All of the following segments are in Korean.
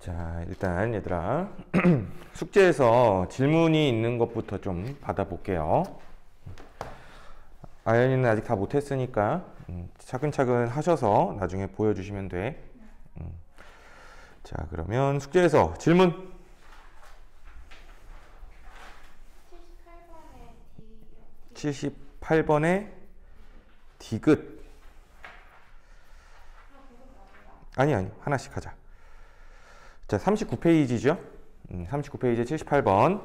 자, 일단 얘들아 숙제에서 질문이 있는 것부터 좀 받아볼게요. 아연이는 아직 다 못했으니까 차근차근 하셔서 나중에 보여주시면 돼. 자, 그러면 숙제에서 질문. 78번에 디귿. 아니 하나씩 하자. 자, 39페이지죠. 39페이지 78번.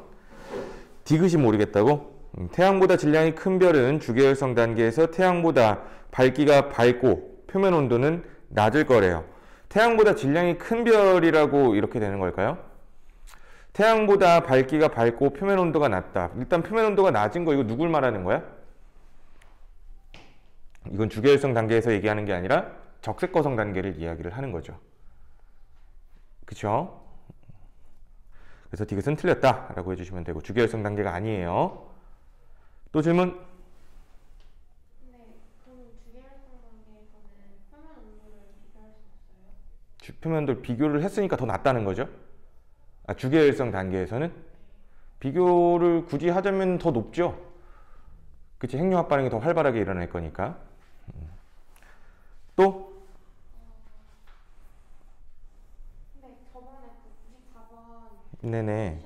디귿이 모르겠다고? 태양보다 질량이 큰 별은 주계열성 단계에서 태양보다 밝기가 밝고 표면 온도는 낮을 거래요. 태양보다 질량이 큰 별이라고 이렇게 되는 걸까요? 태양보다 밝기가 밝고 표면 온도가 낮다. 일단 표면 온도가 낮은 거 이거 누굴 말하는 거야? 이건 주계열성 단계에서 얘기하는 게 아니라 적색거성 단계를 이야기를 하는 거죠. 그쵸? 그래서 디귿은 틀렸다 라고 해주시면 되고, 주계열성 단계가 아니에요. 또 질문? 네, 그럼 주계열성 단계에서는 표면 온도를 비교할 수 없어요? 표면 온도를 비교를 했으니까 더 낮다는 거죠. 아, 주계열성 단계에서는? 비교를 굳이 하자면 더 높죠. 그치? 핵융합 반응이 더 활발하게 일어날 거니까. 또? 네, 저번에 그 94번 네네.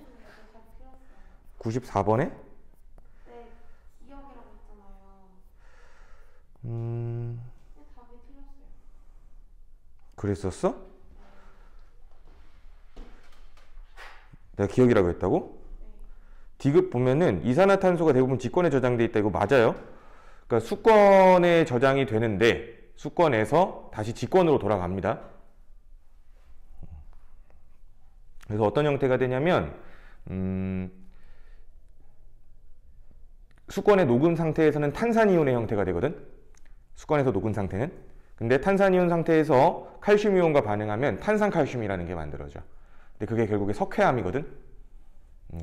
94번에? 네, 기억이라고 있잖아요. 답이 틀렸어요. 그랬었어? 내가 기억이라고 했다고? 네. 디귿 보면은 이산화탄소가 대부분 직권에 저장돼 있다. 이거 맞아요? 그러니까 수권에 저장이 되는데 수권에서 다시 직권으로 돌아갑니다. 그래서 어떤 형태가 되냐면 수권에 녹은 상태에서는 탄산이온의 형태가 되거든. 수권에서 녹은 상태는. 근데 탄산이온 상태에서 칼슘이온과 반응하면 탄산칼슘이라는 게 만들어져. 근데 그게 결국에 석회암이거든.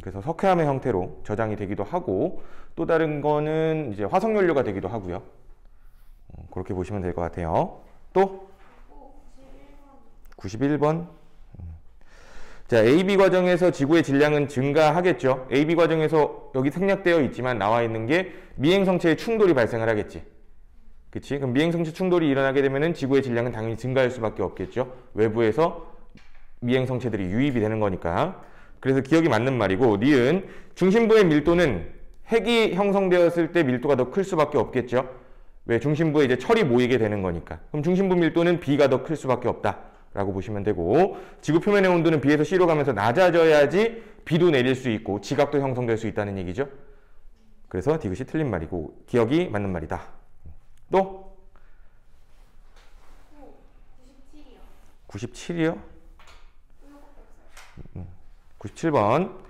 그래서 석회암의 형태로 저장이 되기도 하고, 또 다른 거는 이제 화석연료가 되기도 하고요. 그렇게 보시면 될 것 같아요. 또 91번. 자, AB 과정에서 지구의 질량은 증가하겠죠. AB 과정에서 여기 생략되어 있지만 나와 있는 게 미행성체의 충돌이 발생을 하겠지. 그치? 그럼 미행성체 충돌이 일어나게 되면은 지구의 질량은 당연히 증가할 수밖에 없겠죠. 외부에서 미행성체들이 유입이 되는 거니까. 그래서 기억이 맞는 말이고, 니은 중심부의 밀도는 핵이 형성되었을 때 밀도가 더 클 수밖에 없겠죠. 왜? 중심부에 이제 철이 모이게 되는 거니까. 그럼 중심부 밀도는 B가 더 클 수밖에 없다 라고 보시면 되고, 지구 표면의 온도는 B에서 C로 가면서 낮아져야지 비도 내릴 수 있고 지각도 형성될 수 있다는 얘기죠. 그래서 디귿이 틀린 말이고 기억이 맞는 말이다. 또? 97이요? 97번.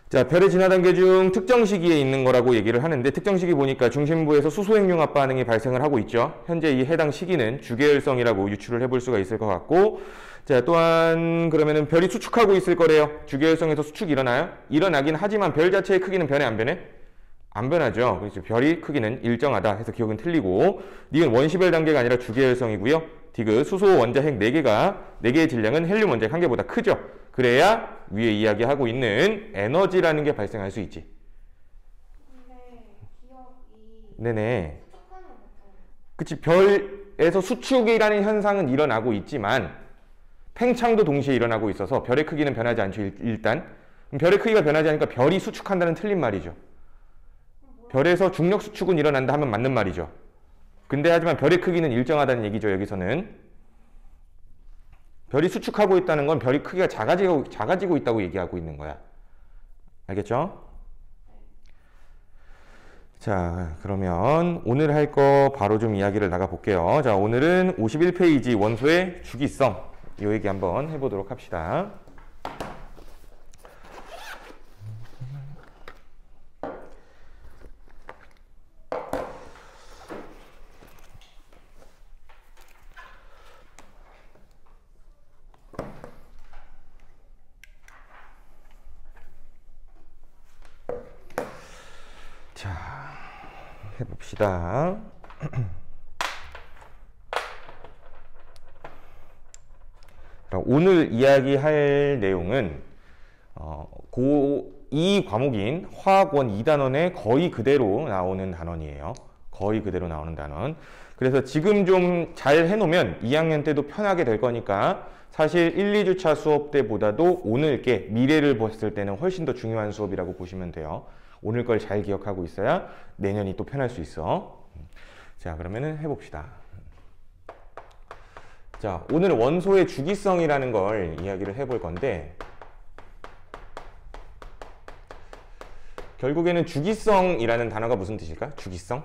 자, 별의 진화 단계 중 특정 시기에 있는 거라고 얘기를 하는데, 특정 시기 보니까 중심부에서 수소 핵융합 반응이 발생을 하고 있죠. 현재 이 해당 시기는 주계열성이라고 유추를 해볼 수가 있을 것 같고, 자, 또한 그러면은 별이 수축하고 있을 거래요. 주계열성에서 수축이 일어나요? 일어나긴 하지만 별 자체의 크기는 변해 안 변해? 안 변하죠. 그래서 별이 크기는 일정하다 해서 기억은 틀리고, 니은 원시별 단계가 아니라 주계열성이고요. 디귿 수소 원자 핵 4개의 질량은 헬륨 원자 핵 1개보다 크죠. 그래야 위에 이야기하고 있는 에너지라는 게 발생할 수 있지. 근데 기억이 네네. 수축하는 거죠. 그치. 별에서 수축이라는 현상은 일어나고 있지만 팽창도 동시에 일어나고 있어서 별의 크기는 변하지 않죠. 일단 별의 크기가 변하지 않으니까 별이 수축한다는 틀린 말이죠. 별에서 중력 수축은 일어난다 하면 맞는 말이죠. 근데 하지만 별의 크기는 일정하다는 얘기죠. 여기서는 별이 수축하고 있다는 건 별이 크기가 작아지고 있다고 얘기하고 있는 거야. 알겠죠? 자, 그러면 오늘 할 거 바로 좀 이야기를 나가 볼게요. 자, 오늘은 51페이지 원소의 주기성 이 얘기 한번 해보도록 합시다. 자, 해봅시다. 오늘 이야기할 내용은 이 과목인 화학원 2단원에 거의 그대로 나오는 단원이에요. 거의 그대로 나오는 단원. 그래서 지금 좀 잘 해놓으면 2학년 때도 편하게 될 거니까 사실 1, 2주차 수업 때보다도 오늘 게 미래를 봤을 때는 훨씬 더 중요한 수업이라고 보시면 돼요. 오늘 걸 잘 기억하고 있어야 내년이 또 편할 수 있어. 자, 그러면은 해봅시다. 자, 오늘 원소의 주기성이라는 걸 이야기를 해볼 건데 결국에는 주기성이라는 단어가 무슨 뜻일까? 주기성?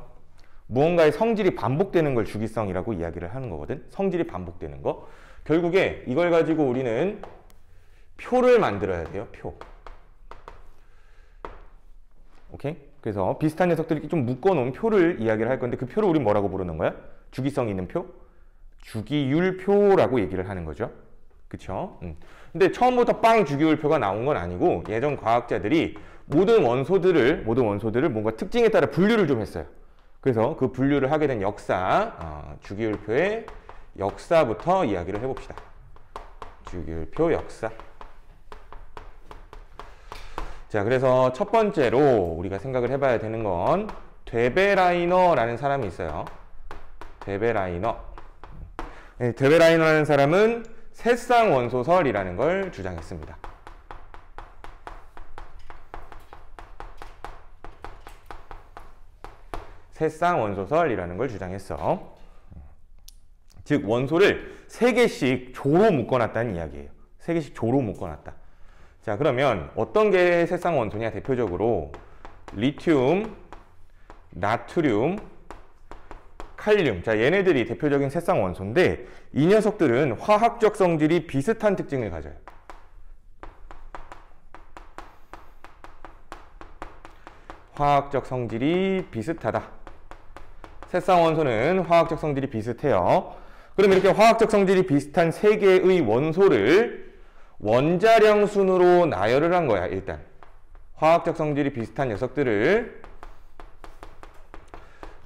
무언가의 성질이 반복되는 걸 주기성이라고 이야기를 하는 거거든. 성질이 반복되는 거. 결국에 이걸 가지고 우리는 표를 만들어야 돼요. 표. 오케이? 그래서 비슷한 녀석들이 좀 묶어놓은 표를 이야기를 할 건데 그 표를 우리 뭐라고 부르는 거야? 주기성 있는 표? 주기율표라고 얘기를 하는 거죠. 그쵸? 근데 처음부터 빵 주기율표가 나온 건 아니고 예전 과학자들이 모든 원소들을 뭔가 특징에 따라 분류를 좀 했어요. 그래서 그 분류를 하게 된 역사, 주기율표의 역사부터 이야기를 해봅시다. 주기율표 역사. 자, 그래서 첫 번째로 우리가 생각을 해봐야 되는 건 데베라이너라는 사람이 있어요. 데베라이너. 데베라이너라는 사람은 새쌍원소설이라는 걸 주장했습니다. 새쌍원소설이라는 걸 주장했어. 즉 원소를 3개씩 조로 묶어놨다는 이야기예요. 3개씩 조로 묶어놨다. 자, 그러면 어떤 게 새쌍원소냐? 대표적으로 리튬, 나트륨, 칼륨. 자, 얘네들이 대표적인 새쌍원소인데 이 녀석들은 화학적 성질이 비슷한 특징을 가져요. 화학적 성질이 비슷하다. 새쌍원소는 화학적 성질이 비슷해요. 그럼 이렇게 화학적 성질이 비슷한 3개의 원소를 원자량 순으로 나열을 한 거야. 일단 화학적 성질이 비슷한 녀석들을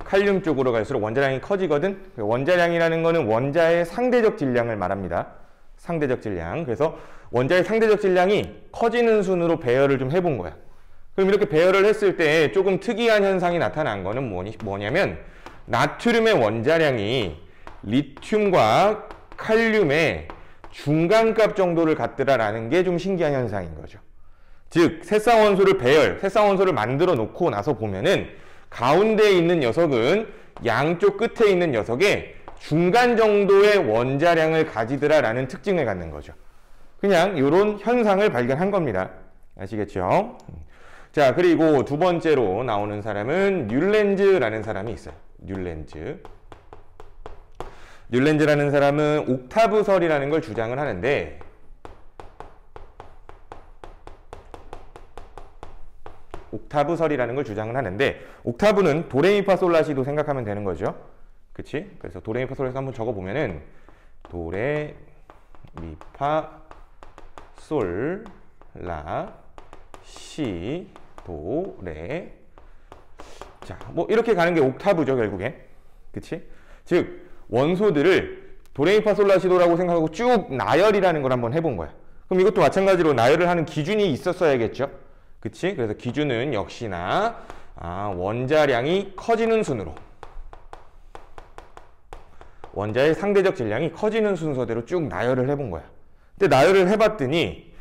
칼륨 쪽으로 갈수록 원자량이 커지거든. 원자량이라는 거는 원자의 상대적 질량을 말합니다. 상대적 질량. 그래서 원자의 상대적 질량이 커지는 순으로 배열을 좀 해본 거야. 그럼 이렇게 배열을 했을 때 조금 특이한 현상이 나타난 거는 뭐냐면 나트륨의 원자량이 리튬과 칼륨의 중간값 정도를 갖더라라는 게 좀 신기한 현상인 거죠. 즉 새쌍원소를 만들어 놓고 나서 보면은 가운데에 있는 녀석은 양쪽 끝에 있는 녀석의 중간 정도의 원자량을 가지더라라는 특징을 갖는 거죠. 그냥 이런 현상을 발견한 겁니다. 아시겠죠? 자, 그리고 두 번째로 나오는 사람은 뮬렌즈라는 사람이 있어요. 뮬렌즈라는 사람은 옥타브설이라는 걸 주장을 하는데 옥타브는 도레미파솔라시도 생각하면 되는 거죠. 그치? 그래서 도레미파솔라시 한번 적어보면은 도레미파솔라시 도레. 자, 뭐 이렇게 가는 게 옥타브죠, 결국엔. 그치? 즉 원소들을 도레미파솔라시도라고 생각하고 쭉 나열이라는 걸 한번 해본 거야. 그럼 이것도 마찬가지로 나열을 하는 기준이 있었어야겠죠. 그치? 그래서 기준은 역시나 원자량이 커지는 순으로 원자의 상대적 질량이 커지는 순서대로 쭉 나열을 해본 거야. 근데 나열을 해봤더니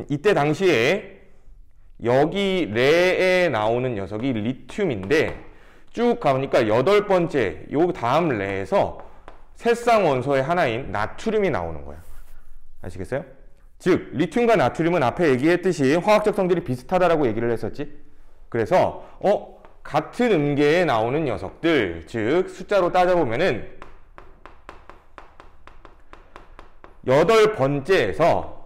이때 당시에 여기 레에 나오는 녀석이 리튬인데 쭉 가보니까 8번째 요 다음 레에서 새쌍원소의 하나인 나트륨이 나오는 거야. 아시겠어요? 즉 리튬과 나트륨은 앞에 얘기했듯이 화학적 성질이 비슷하다라고 얘기를 했었지. 그래서 같은 음계에 나오는 녀석들, 즉 숫자로 따져보면은 8번째에서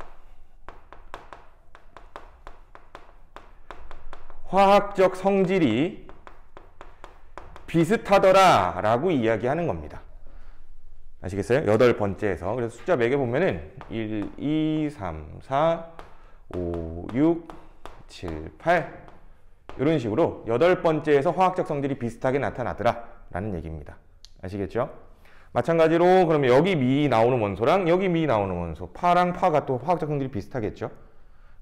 화학적 성질이 비슷하더라 라고 이야기하는 겁니다. 아시겠어요? 8번째에서. 그래서 숫자 매겨보면은 1, 2, 3, 4, 5, 6, 7, 8 이런 식으로 8번째에서 화학적 성질이 비슷하게 나타나더라 라는 얘기입니다. 아시겠죠? 마찬가지로 그러면 여기 미 나오는 원소랑 여기 미 나오는 원소, 파랑 파가 또 화학적 성질이 비슷하겠죠.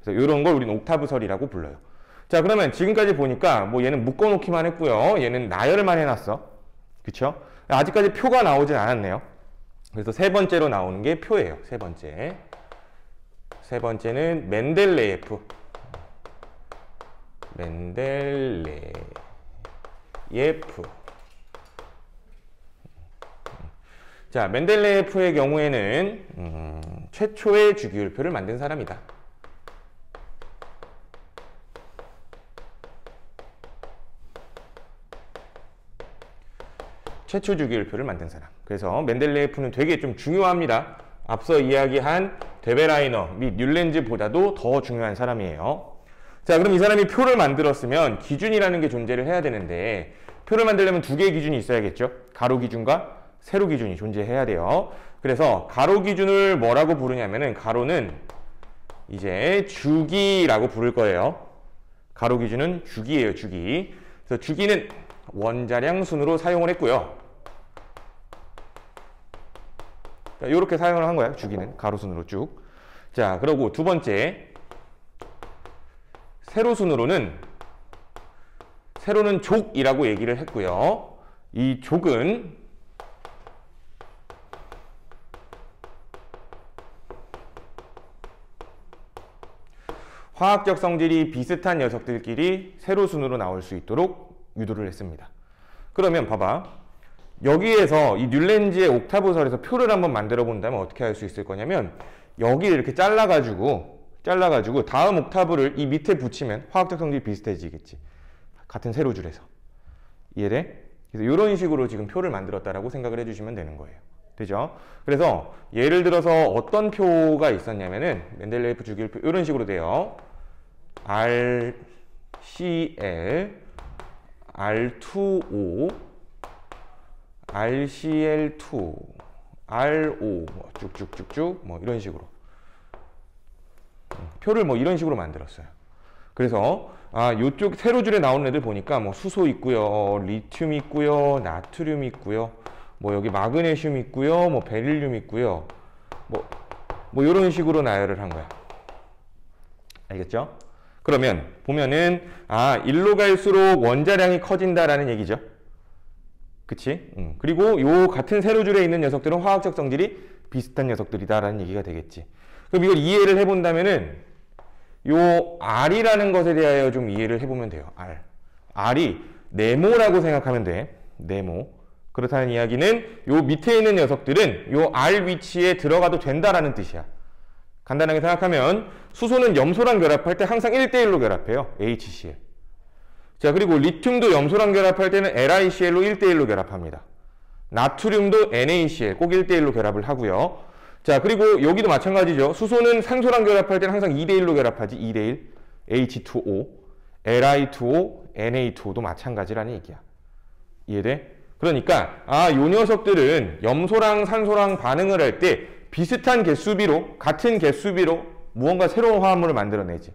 그래서 이런 걸 우리는 옥타브설이라고 불러요. 자, 그러면 지금까지 보니까 뭐 얘는 묶어놓기만 했고요. 얘는 나열만 해놨어. 그쵸? 아직까지 표가 나오진 않았네요. 그래서 세 번째로 나오는 게 표예요. 세 번째. 세 번째는 멘델레예프. 멘델레예프. 자, 멘델레예프의 경우에는 최초의 주기율표를 만든 사람이다. 최초 주기율표를 만든 사람. 그래서 멘델레예프는 되게 좀 중요합니다. 앞서 이야기한 데베라이너 및 뮬렌즈보다도 더 중요한 사람이에요. 자, 그럼 이 사람이 표를 만들었으면 기준이라는 게 존재를 해야 되는데, 표를 만들려면 두 개의 기준이 있어야겠죠. 가로 기준과 세로 기준이 존재해야 돼요. 그래서 가로 기준을 뭐라고 부르냐면은, 가로는 이제 주기라고 부를 거예요. 가로 기준은 주기예요, 주기. 그래서 주기는 원자량 순으로 사용을 했고요. 이렇게 사용을 한 거야, 주기는. 가로순으로 쭉. 자, 그리고 두 번째. 세로순으로는, 세로는 족이라고 얘기를 했고요. 이 족은 화학적 성질이 비슷한 녀석들끼리 세로순으로 나올 수 있도록 유도를 했습니다. 그러면 봐봐. 여기에서 이 뮬렌즈의 옥타브설에서 표를 한번 만들어 본다면 어떻게 할 수 있을 거냐면, 여기를 이렇게 잘라가지고 다음 옥타브를 이 밑에 붙이면 화학적 성질이 비슷해지겠지. 같은 세로줄에서. 이해돼? 그래서 이런 식으로 지금 표를 만들었다라고 생각을 해주시면 되는 거예요. 되죠? 그래서 예를 들어서 어떤 표가 있었냐면은, 멘델레예프 주기율표 이런 식으로 돼요. RCl, R2O, RCl2, RO, 쭉쭉쭉쭉 뭐 이런 식으로 표를 뭐 이런 식으로 만들었어요. 그래서 요쪽 세로줄에 나오는 애들 보니까 뭐 수소 있고요, 리튬 있고요, 나트륨 있고요, 뭐 여기 마그네슘 있고요, 뭐 베릴륨 있고요, 뭐 이런 식으로 나열을 한 거야. 알겠죠? 그러면 보면은 일로 갈수록 원자량이 커진다라는 얘기죠. 그치? 그리고 요 같은 세로줄에 있는 녀석들은 화학적 성질이 비슷한 녀석들이다라는 얘기가 되겠지. 그럼 이걸 이해를 해본다면은 요 R이라는 것에 대하여 좀 이해를 해보면 돼요. R. R이 네모라고 생각하면 돼. 네모. 그렇다는 이야기는 요 밑에 있는 녀석들은 요 R 위치에 들어가도 된다라는 뜻이야. 간단하게 생각하면 수소는 염소랑 결합할 때 항상 1대1로 결합해요. HCl. 자, 그리고 리튬도 염소랑 결합할 때는 LiCl로 1대1로 결합합니다. 나트륨도 NaCl 꼭 1대1로 결합을 하고요. 자, 그리고 여기도 마찬가지죠. 수소는 산소랑 결합할 때는 항상 2대1로 결합하지. 2대1. H2O, Li2O, Na2O도 마찬가지라는 얘기야. 이해돼? 그러니까 요 녀석들은 염소랑 산소랑 반응을 할 때 비슷한 개수비로, 같은 개수비로 무언가 새로운 화합물을 만들어내지.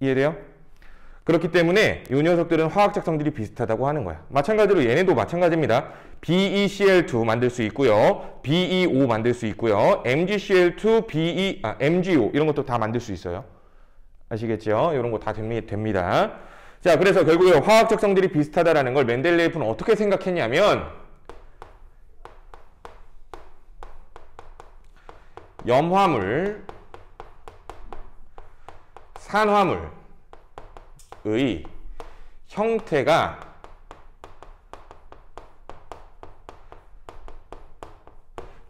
이해돼요? 그렇기 때문에 이 녀석들은 화학적 성질이 비슷하다고 하는 거야. 마찬가지로 얘네도 마찬가지입니다. BeCl2 만들 수 있고요. BeO 만들 수 있고요. MgCl2, MgO 이런 것도 다 만들 수 있어요. 아시겠죠? 이런 거 다 됩니다. 자, 그래서 결국에 화학적 성질이 비슷하다라는 걸 멘델레예프는 어떻게 생각했냐면, 염화물, 산화물의 형태가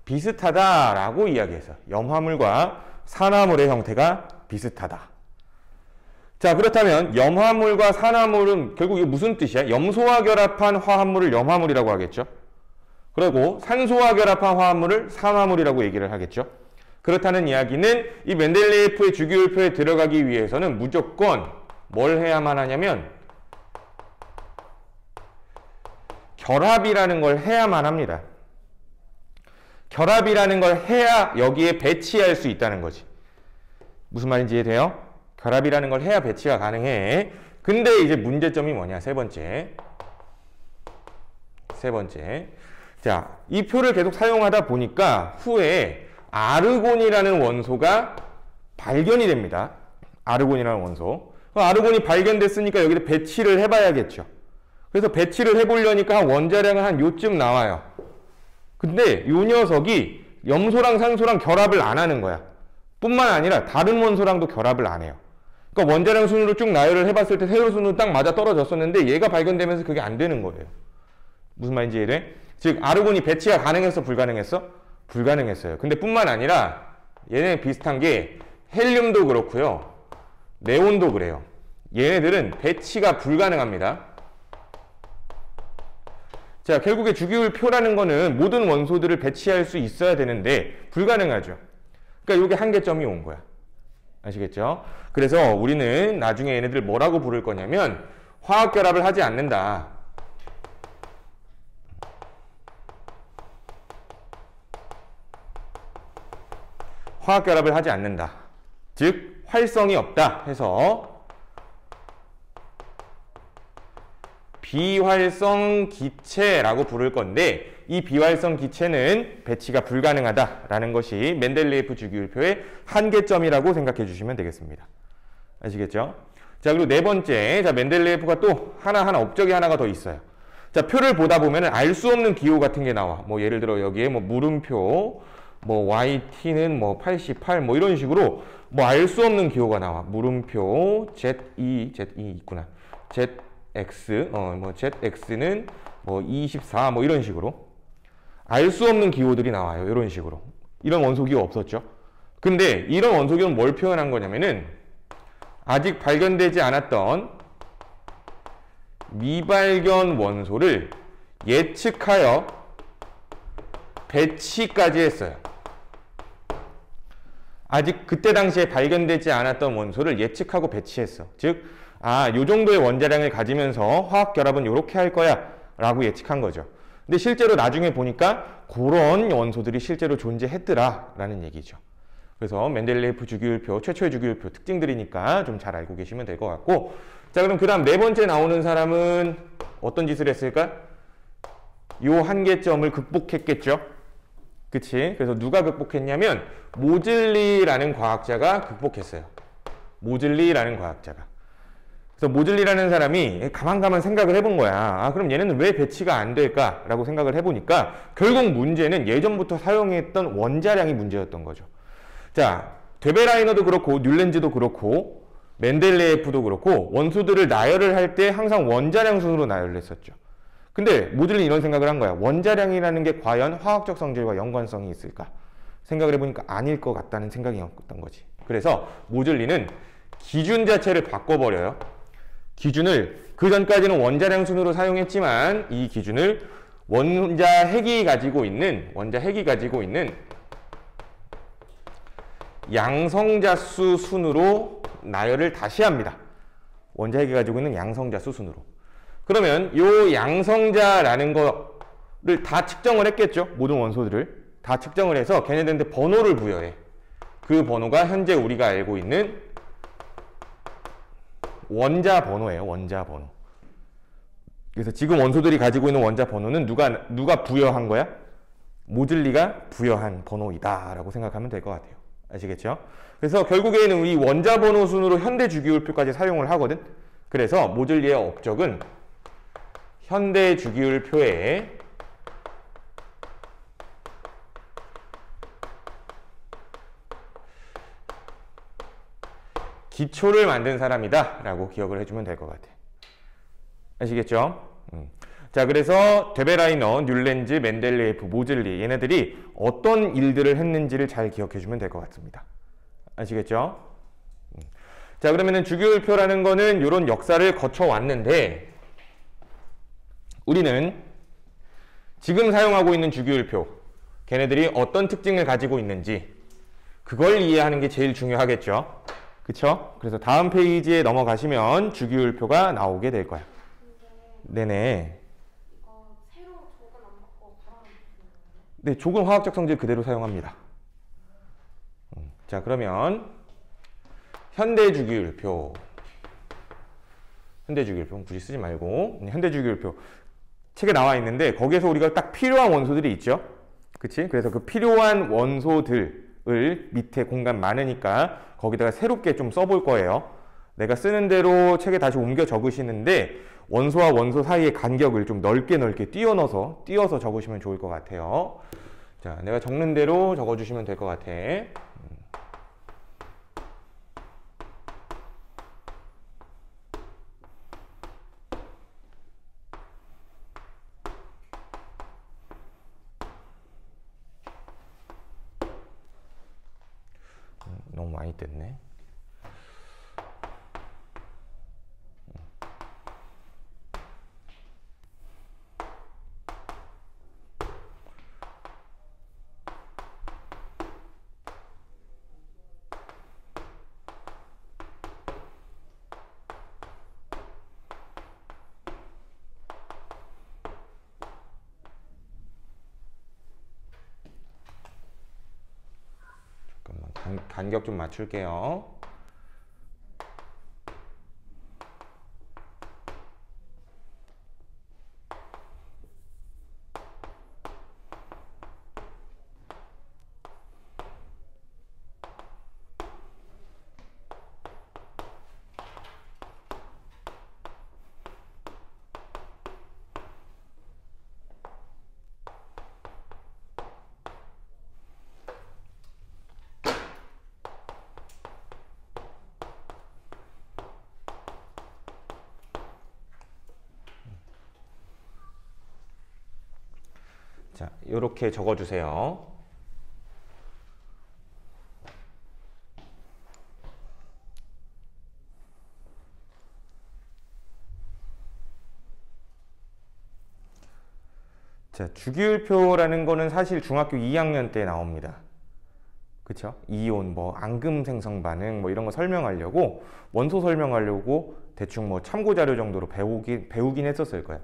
비슷하다라고 이야기해서 염화물과 산화물의 형태가 비슷하다. 자, 그렇다면 염화물과 산화물은 결국 이게 무슨 뜻이야? 염소와 결합한 화합물을 염화물이라고 하겠죠. 그리고 산소와 결합한 화합물을 산화물이라고 얘기를 하겠죠. 그렇다는 이야기는 이 멘델레예프의 주기율표에 들어가기 위해서는 무조건 뭘 해야만 하냐면 결합이라는 걸 해야만 합니다. 결합이라는 걸 해야 여기에 배치할 수 있다는 거지. 무슨 말인지 이해돼요? 결합이라는 걸 해야 배치가 가능해. 근데 이제 문제점이 뭐냐? 세 번째. 자, 이 표를 계속 사용하다 보니까 후에 아르곤이라는 원소가 발견이 됩니다. 아르곤이라는 원소. 아르곤이 발견됐으니까 여기다 배치를 해봐야겠죠. 그래서 배치를 해보려니까 원자량은 한 요쯤 나와요. 근데 이 녀석이 염소랑 산소랑 결합을 안 하는 거야. 뿐만 아니라 다른 원소랑도 결합을 안 해요. 그러니까 원자량 순으로 쭉 나열을 해봤을 때 세로 순으로 딱 맞아 떨어졌었는데 얘가 발견되면서 그게 안 되는 거예요. 무슨 말인지 이해돼? 즉 아르곤이 배치가 가능했어? 불가능했어? 불가능했어요. 근데 뿐만 아니라 얘네 비슷한 게 헬륨도 그렇고요. 네온도 그래요. 얘네들은 배치가 불가능합니다. 자, 결국에 주기율표라는 거는 모든 원소들을 배치할 수 있어야 되는데 불가능하죠. 그러니까 이게 한계점이 온 거야. 아시겠죠? 그래서 우리는 나중에 얘네들 뭐라고 부를 거냐면 화학결합을 하지 않는다. 화학결합을 하지 않는다. 즉 활성이 없다 해서 비활성 기체라고 부를 건데 이 비활성 기체는 배치가 불가능하다라는 것이 멘델레예프 주기율표의 한계점이라고 생각해 주시면 되겠습니다. 아시겠죠? 자, 그리고 네 번째, 자, 멘델레예프가 또 하나하나 업적이 하나가 더 있어요. 자, 표를 보다 보면 알 수 없는 기호 같은 게 나와. 뭐 예를 들어 여기에 뭐 물음표, 뭐 YT는 뭐 88, 뭐 이런 식으로 뭐 알 수 없는 기호가 나와. 물음표 ZE 있구나. ZX, 뭐 ZX는 뭐 24, 뭐 이런 식으로 알 수 없는 기호들이 나와요. 이런 식으로. 이런 원소기호 없었죠. 근데 이런 원소기호는 뭘 표현한 거냐면은 아직 발견되지 않았던 미발견 원소를 예측하여 배치까지 했어요. 아직 그때 당시에 발견되지 않았던 원소를 예측하고 배치했어. 즉, 요 정도의 원자량을 가지면서 화학결합은 이렇게 할 거야 라고 예측한 거죠. 근데 실제로 나중에 보니까 그런 원소들이 실제로 존재했더라 라는 얘기죠. 그래서 멘델레예프 주기율표, 최초의 주기율표 특징들이니까 좀 잘 알고 계시면 될 것 같고, 자, 그럼 그 다음 네 번째 나오는 사람은 어떤 짓을 했을까? 요 한계점을 극복했겠죠. 그치? 그래서 누가 극복했냐면 모즐리라는 과학자가 극복했어요. 모즐리라는 과학자가. 그래서 모즐리라는 사람이 가만가만 생각을 해본 거야. 그럼 얘네는 왜 배치가 안 될까라고 생각을 해보니까 결국 문제는 예전부터 사용했던 원자량이 문제였던 거죠. 자, 데베라이너도 그렇고 뉴렌즈도 그렇고 멘델레예프도 그렇고 원소들을 나열을 할 때 항상 원자량 순으로 나열을 했었죠. 근데 모즐리는 이런 생각을 한 거야. 원자량이라는 게 과연 화학적 성질과 연관성이 있을까? 생각을 해보니까 아닐 것 같다는 생각이었던 거지. 그래서 모즐리는 기준 자체를 바꿔버려요. 기준을 그 전까지는 원자량 순으로 사용했지만 이 기준을 원자핵이 가지고 있는 양성자수 순으로 나열을 다시 합니다. 원자핵이 가지고 있는 양성자수 순으로. 그러면 요 양성자라는 거를 다 측정을 했겠죠. 모든 원소들을 다 측정을 해서 걔네들한테 번호를 부여해. 그 번호가 현재 우리가 알고 있는 원자 번호예요. 원자 번호. 그래서 지금 원소들이 가지고 있는 원자 번호는 누가 부여한 거야? 모즐리가 부여한 번호이다라고 생각하면 될 것 같아요. 아시겠죠? 그래서 결국에는 이 원자 번호 순으로 현대 주기율표까지 사용을 하거든. 그래서 모즐리의 업적은 현대 주기율표에 기초를 만든 사람이다 라고 기억을 해주면 될 것 같아. 아시겠죠? 자, 그래서 데베라이너, 뉴렌즈, 멘델레예프, 모즐리 얘네들이 어떤 일들을 했는지를 잘 기억해주면 될 것 같습니다. 아시겠죠? 자, 그러면은 주기율표라는 거는 이런 역사를 거쳐왔는데 우리는 지금 사용하고 있는 주기율표 걔네들이 어떤 특징을 가지고 있는지 그걸 이해하는 게 제일 중요하겠죠. 그쵸? 그래서 다음 페이지에 넘어가시면 주기율표가 나오게 될 거야. 네네. 이거 새로 조건 안 바꿔 바로 하는 거예요? 네, 조건 화학적 성질 그대로 사용합니다. 자, 그러면 현대 주기율표. 현대 주기율표 굳이 쓰지 말고 현대 주기율표. 책에 나와 있는데 거기에서 우리가 딱 필요한 원소들이 있죠. 그치? 그래서 그 필요한 원소들을 밑에 공간 많으니까 거기다가 새롭게 좀 써볼 거예요. 내가 쓰는 대로 책에 다시 옮겨 적으시는데 원소와 원소 사이의 간격을 좀 넓게 띄어서 적으시면 좋을 것 같아요. 자, 내가 적는 대로 적어주시면 될 것 같아. 너무 많이 뗐네. 잠깐만, 간격 좀 맞출게요. 자, 이렇게 적어주세요. 자, 주기율표라는 거는 사실 중학교 2학년 때 나옵니다. 그쵸? 이온, 뭐, 앙금 생성 반응, 뭐, 이런 거 설명하려고, 원소 설명하려고 대충 뭐, 참고자료 정도로 배우긴 했었을 거야.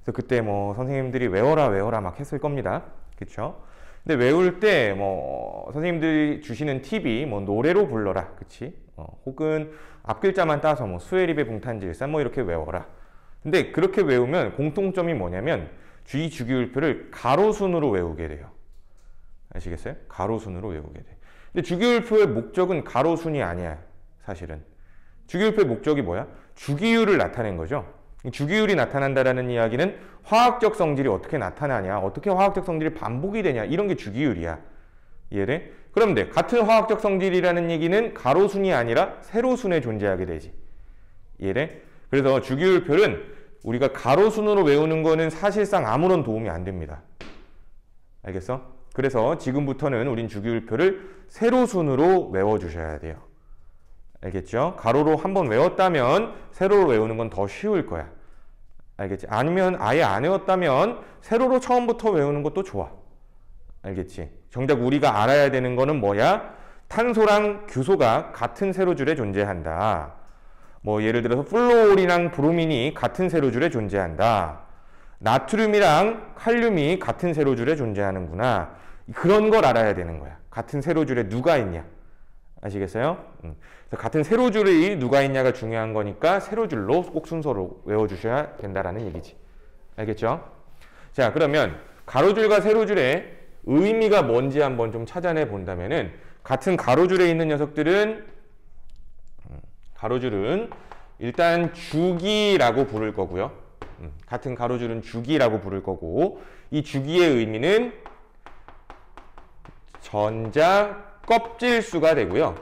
그래서 그때 뭐, 선생님들이 외워라 막 했을 겁니다. 그쵸? 근데 외울 때 뭐, 선생님들이 주시는 팁이 뭐, 노래로 불러라. 그치? 혹은 앞글자만 따서 뭐, 수에립의 붕탄질산 뭐, 이렇게 외워라. 근데 그렇게 외우면 공통점이 뭐냐면, 이 주기율표를 가로순으로 외우게 돼요. 아시겠어요? 가로순으로 외우게 돼. 근데 주기율표의 목적은 가로순이 아니야, 사실은. 주기율표의 목적이 뭐야? 주기율을 나타낸 거죠. 주기율이 나타난다라는 이야기는 화학적 성질이 어떻게 나타나냐, 어떻게 화학적 성질이 반복이 되냐, 이런 게 주기율이야. 이해돼? 그런데 같은 화학적 성질이라는 얘기는 가로순이 아니라 세로순에 존재하게 되지. 이해돼? 그래서 주기율표는 우리가 가로순으로 외우는 거는 사실상 아무런 도움이 안 됩니다. 알겠어? 그래서 지금부터는 우린 주기율표를 세로순으로 외워주셔야 돼요. 알겠죠? 가로로 한번 외웠다면 세로로 외우는 건 더 쉬울 거야. 알겠지? 아니면 아예 안 외웠다면 세로로 처음부터 외우는 것도 좋아. 알겠지? 정작 우리가 알아야 되는 거는 뭐야? 탄소랑 규소가 같은 세로줄에 존재한다. 뭐 예를 들어서 플로올이랑 브로민이 같은 세로줄에 존재한다. 나트륨이랑 칼륨이 같은 세로줄에 존재하는구나. 그런 걸 알아야 되는 거야. 같은 세로줄에 누가 있냐. 아시겠어요? 그래서 같은 세로줄이 누가 있냐가 중요한 거니까 세로줄로 꼭 순서로 외워주셔야 된다라는 얘기지. 알겠죠? 자, 그러면 가로줄과 세로줄의 의미가 뭔지 한번 좀 찾아내 본다면은 같은 가로줄에 있는 녀석들은 가로줄은 일단 주기라고 부를 거고요. 같은 가로줄은 주기라고 부를 거고, 이 주기의 의미는 전자 껍질수가 되고요.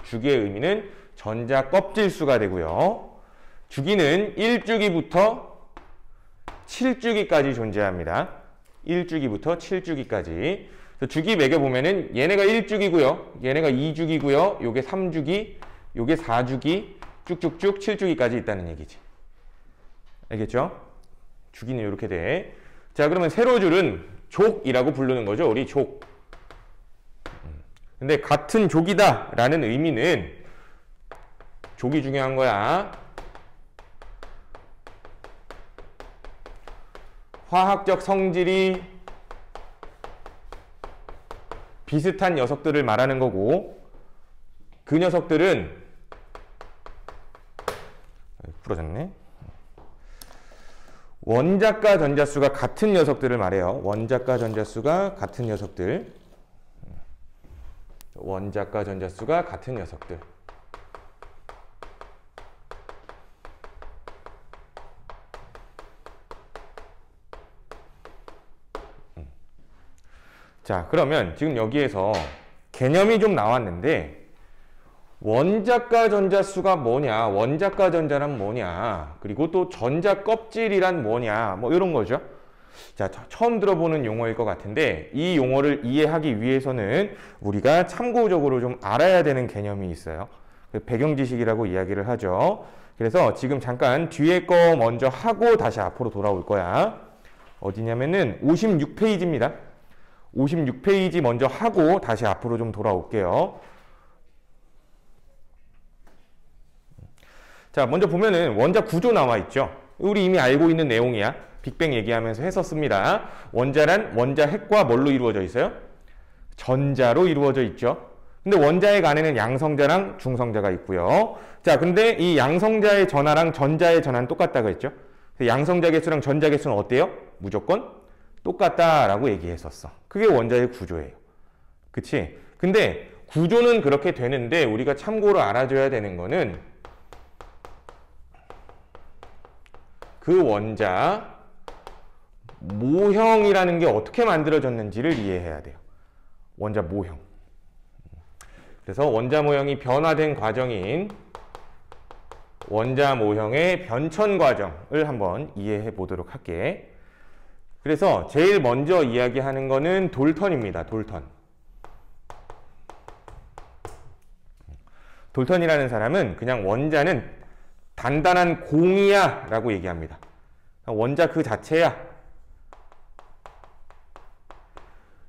주기의 의미는 전자 껍질수가 되고요. 주기는 1주기부터 7주기까지 존재합니다. 1주기부터 7주기까지. 주기 매겨보면은 얘네가 1주기고요. 얘네가 2주기고요. 요게 3주기, 요게 4주기, 쭉쭉쭉 7주기까지 있다는 얘기지. 알겠죠? 주기는 이렇게 돼. 자, 그러면 세로줄은 족이라고 부르는 거죠. 우리 족. 근데 같은 족이다 라는 의미는 족이 중요한 거야. 화학적 성질이 비슷한 녀석들을 말하는 거고, 그 녀석들은 부러졌네. 원자과 전자수가 같은 녀석들을 말해요. 원자과 전자수가 같은 녀석들. 원자과 전자수가 같은 녀석들. 자, 그러면 지금 여기에서 개념이 좀 나왔는데 원자과 전자수가 뭐냐, 원자과 전자란 뭐냐, 그리고 또 전자 껍질이란 뭐냐, 뭐 이런 거죠. 자, 처음 들어보는 용어일 것 같은데 이 용어를 이해하기 위해서는 우리가 참고적으로 좀 알아야 되는 개념이 있어요. 배경 지식이라고 이야기를 하죠. 그래서 지금 잠깐 뒤에 거 먼저 하고 다시 앞으로 돌아올 거야. 어디냐면은 56페이지입니다. 56페이지 먼저 하고 다시 앞으로 좀 돌아올게요. 자, 먼저 보면은 원자 구조 나와 있죠. 우리 이미 알고 있는 내용이야. 빅뱅 얘기하면서 했었습니다. 원자란 원자 핵과 뭘로 이루어져 있어요? 전자로 이루어져 있죠. 근데 원자핵 안에는 양성자랑 중성자가 있고요. 자, 근데 이 양성자의 전하랑 전자의 전하는 똑같다고 했죠. 양성자 개수랑 전자 개수는 어때요? 무조건 똑같다라고 얘기했었어. 그게 원자의 구조예요. 그치? 근데 구조는 그렇게 되는데 우리가 참고로 알아줘야 되는 거는 그 원자 모형이라는 게 어떻게 만들어졌는지를 이해해야 돼요. 원자 모형. 그래서 원자 모형이 변화된 과정인 원자 모형의 변천 과정을 한번 이해해 보도록 할게. 그래서 제일 먼저 이야기하는 거는 돌턴입니다. 돌턴. 돌턴이라는 사람은 그냥 원자는 단단한 공이야 라고 얘기합니다. 원자 그 자체야.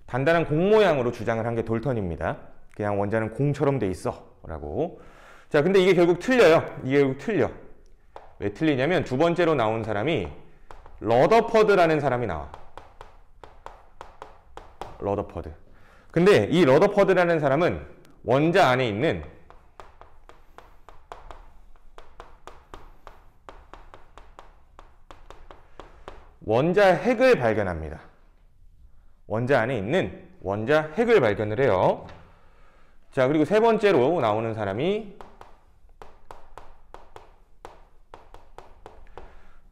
단단한 공 모양으로 주장을 한 게 돌턴입니다. 그냥 원자는 공처럼 돼 있어 라고. 자, 근데 이게 결국 틀려요. 이게 결국 틀려. 왜 틀리냐면 두 번째로 나온 사람이 러더퍼드라는 사람이 나와. 러더퍼드. 근데 이 러더퍼드라는 사람은 원자 안에 있는 원자 핵을 발견합니다. 원자 안에 있는 원자 핵을 발견을 해요. 자, 그리고 세 번째로 나오는 사람이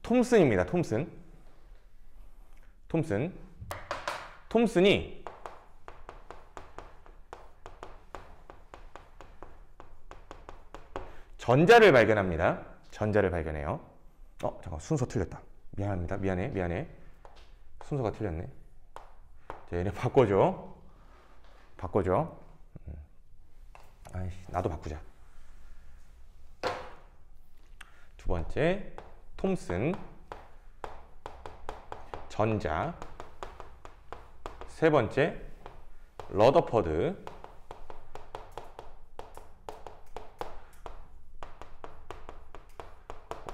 톰슨입니다. 톰슨. 톰슨이 전자를 발견합니다. 전자를 발견해요. 잠깐 순서 틀렸다. 미안합니다. 미안해. 순서가 틀렸네. 자, 얘네 바꿔줘. 아이씨, 나도 바꾸자. 두 번째 톰슨, 전자. 세 번째 러더퍼드,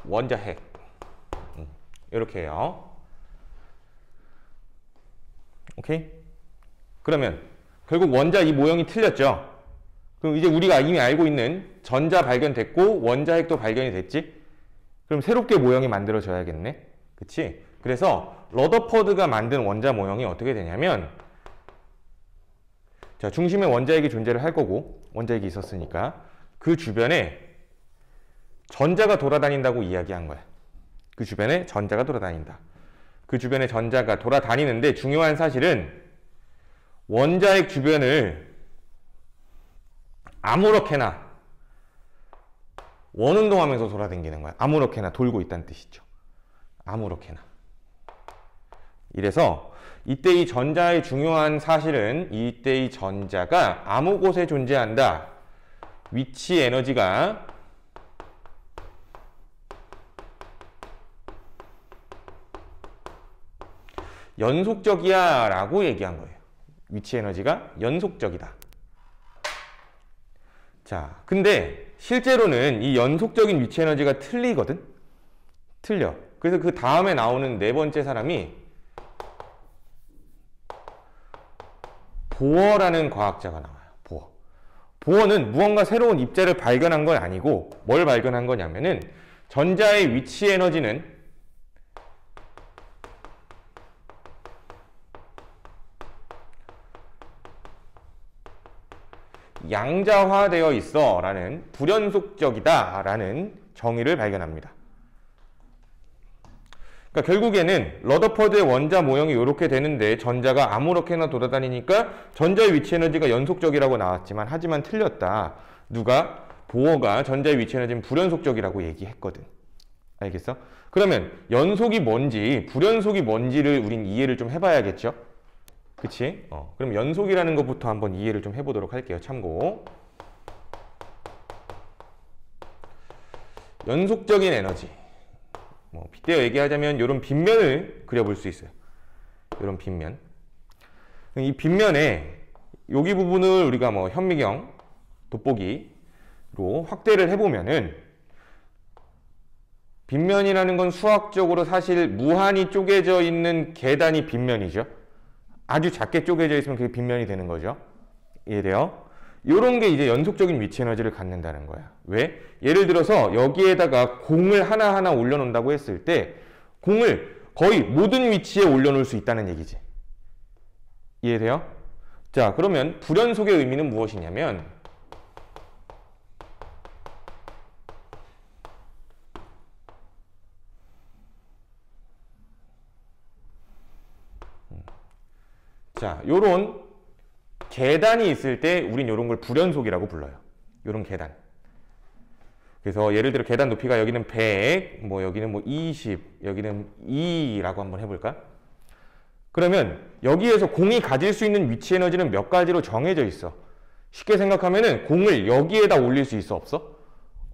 원자 핵. 이렇게 해요. 오케이? 그러면 결국 원자 이 모형이 틀렸죠? 그럼 이제 우리가 이미 알고 있는 전자 발견됐고 원자 핵도 발견이 됐지? 그럼 새롭게 모형이 만들어져야겠네? 그치? 그래서 러더퍼드가 만든 원자 모형이 어떻게 되냐면, 자, 중심에 원자핵이 존재를 할 거고 원자핵이 있었으니까 그 주변에 전자가 돌아다닌다고 이야기한 거야. 그 주변에 전자가 돌아다닌다. 그 주변에 전자가 돌아다니는데 중요한 사실은 원자핵 주변을 아무렇게나 원운동하면서 돌아다니는 거야. 아무렇게나 돌고 있다는 뜻이죠. 아무렇게나. 이래서 이때 이 전자의 중요한 사실은 이때 이 전자가 아무 곳에 존재한다. 위치 에너지가 연속적이야 라고 얘기한 거예요. 위치 에너지가 연속적이다. 자, 근데 실제로는 이 연속적인 위치 에너지가 틀리거든? 틀려. 그래서 그 다음에 나오는 네 번째 사람이 보어라는 과학자가 나와요. 보어. 보어는 무언가 새로운 입자를 발견한 건 아니고 뭘 발견한 거냐면은 전자의 위치 에너지는 양자화되어 있어 라는 불연속적이다 라는 정의를 발견합니다. 그러니까 결국에는 러더퍼드의 원자 모형이 이렇게 되는데 전자가 아무렇게나 돌아다니니까 전자의 위치 에너지가 연속적이라고 나왔지만 하지만 틀렸다. 누가? 보어가 전자의 위치 에너지는 불연속적이라고 얘기했거든. 알겠어? 그러면 연속이 뭔지 불연속이 뭔지를 우린 이해를 좀 해봐야겠죠? 그치? 그럼 연속이라는 것부터 한번 이해를 좀 해보도록 할게요. 참고. 연속적인 에너지. 빗대어 얘기하자면 이런 빗면을 그려볼 수 있어요. 이런 빗면. 이 빗면에 여기 부분을 우리가 현미경, 돋보기로 확대를 해보면은 빗면이라는 건 수학적으로 사실 무한히 쪼개져 있는 계단이 빗면이죠. 아주 작게 쪼개져 있으면 그게 빗면이 되는 거죠. 이해돼요? 요런 게 이제 연속적인 위치 에너지를 갖는다는 거야. 왜? 예를 들어서 여기에다가 공을 하나하나 올려놓는다고 했을 때 공을 거의 모든 위치에 올려놓을 수 있다는 얘기지. 이해돼요? 자, 그러면 불연속의 의미는 무엇이냐면 자, 요런 계단이 있을 때 우린 이런 걸 불연속이라고 불러요. 이런 계단. 그래서 예를 들어 계단 높이가 여기는 100, 여기는 20, 여기는 2라고 한번 해볼까? 그러면 여기에서 공이 가질 수 있는 위치 에너지는 몇 가지로 정해져 있어. 쉽게 생각하면은 공을 여기에다 올릴 수 있어? 없어?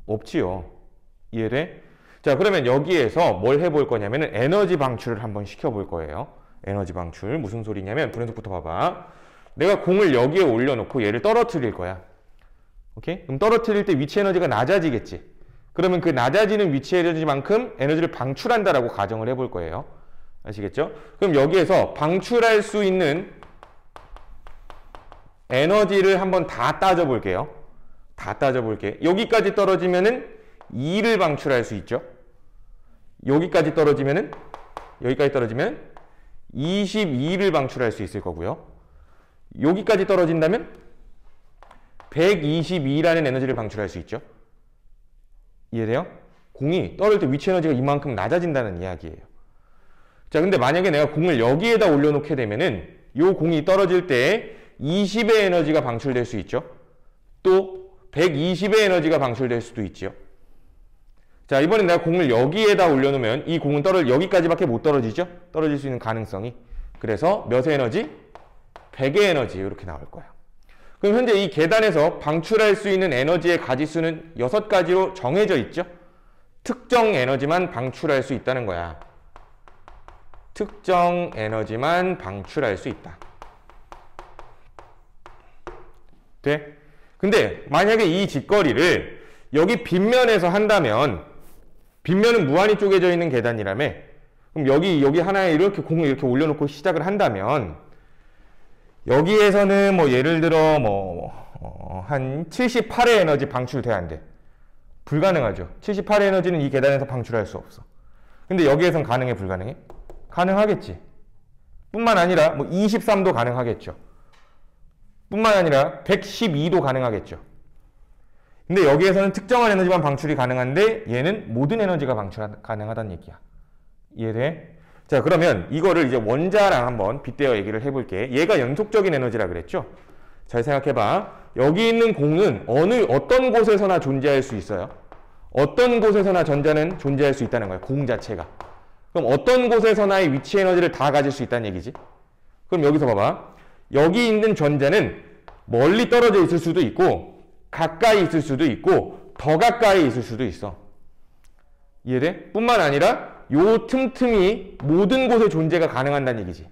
없지요. 이해돼? 자, 그러면 여기에서 뭘 해볼 거냐면은 에너지 방출을 한번 시켜볼 거예요. 에너지 방출. 무슨 소리냐면 불연속부터 봐봐. 내가 공을 여기에 올려놓고 얘를 떨어뜨릴 거야. 오케이? 그럼 떨어뜨릴 때 위치 에너지가 낮아지겠지. 그러면 그 낮아지는 위치 에너지만큼 에너지를 방출한다라고 가정을 해볼 거예요. 아시겠죠? 그럼 여기에서 방출할 수 있는 에너지를 한번 다 따져볼게요. 다 따져볼게. 여기까지 떨어지면은 2를 방출할 수 있죠. 여기까지 떨어지면 22를 방출할 수 있을 거고요. 여기까지 떨어진다면 122라는 에너지를 방출할 수 있죠. 이해돼요? 공이 떨어질 때 위치 에너지가 이만큼 낮아진다는 이야기예요. 자, 근데 만약에 내가 공을 여기에다 올려놓게 되면은 이 공이 떨어질 때 20의 에너지가 방출될 수 있죠. 또 120의 에너지가 방출될 수도 있죠. 자, 이번엔 내가 공을 여기에다 올려놓으면 이 공은 여기까지밖에 못 떨어지죠. 떨어질 수 있는 가능성이. 그래서 몇의 에너지? 100의 에너지 이렇게 나올 거야. 그럼 현재 이 계단에서 방출할 수 있는 에너지의 가지수는 6가지로 정해져 있죠. 특정 에너지만 방출할 수 있다는 거야. 특정 에너지만 방출할 수 있다. 돼? 근데 만약에 이 직거리를 여기 빗면에서 한다면 빗면은 무한히 쪼개져 있는 계단이라며. 그럼 여기 하나에 이렇게 공을 이렇게 올려놓고 시작을 한다면 여기에서는 예를 들어 한 78의 에너지 방출돼야 안 돼. 불가능하죠. 78의 에너지는 이 계단에서 방출할 수 없어. 근데 여기에선 가능해, 불가능해? 가능하겠지. 뿐만 아니라 23도 가능하겠죠. 뿐만 아니라 112도 가능하겠죠. 근데 여기에서는 특정한 에너지만 방출이 가능한데 얘는 모든 에너지가 방출 가능하다는 얘기야. 이해돼? 자, 그러면 이거를 이제 원자랑 한번 빗대어 얘기를 해볼게. 얘가 연속적인 에너지라 그랬죠? 잘 생각해봐. 여기 있는 공은 어떤 곳에서나 존재할 수 있어요. 어떤 곳에서나 전자는 존재할 수 있다는 거야. 공 자체가. 그럼 어떤 곳에서나의 위치 에너지를 다 가질 수 있다는 얘기지? 그럼 여기서 봐봐. 여기 있는 전자는 멀리 떨어져 있을 수도 있고 가까이 있을 수도 있고 더 가까이 있을 수도 있어. 이해돼? 뿐만 아니라 요 틈틈이 모든 곳에 존재가 가능한다는 얘기지.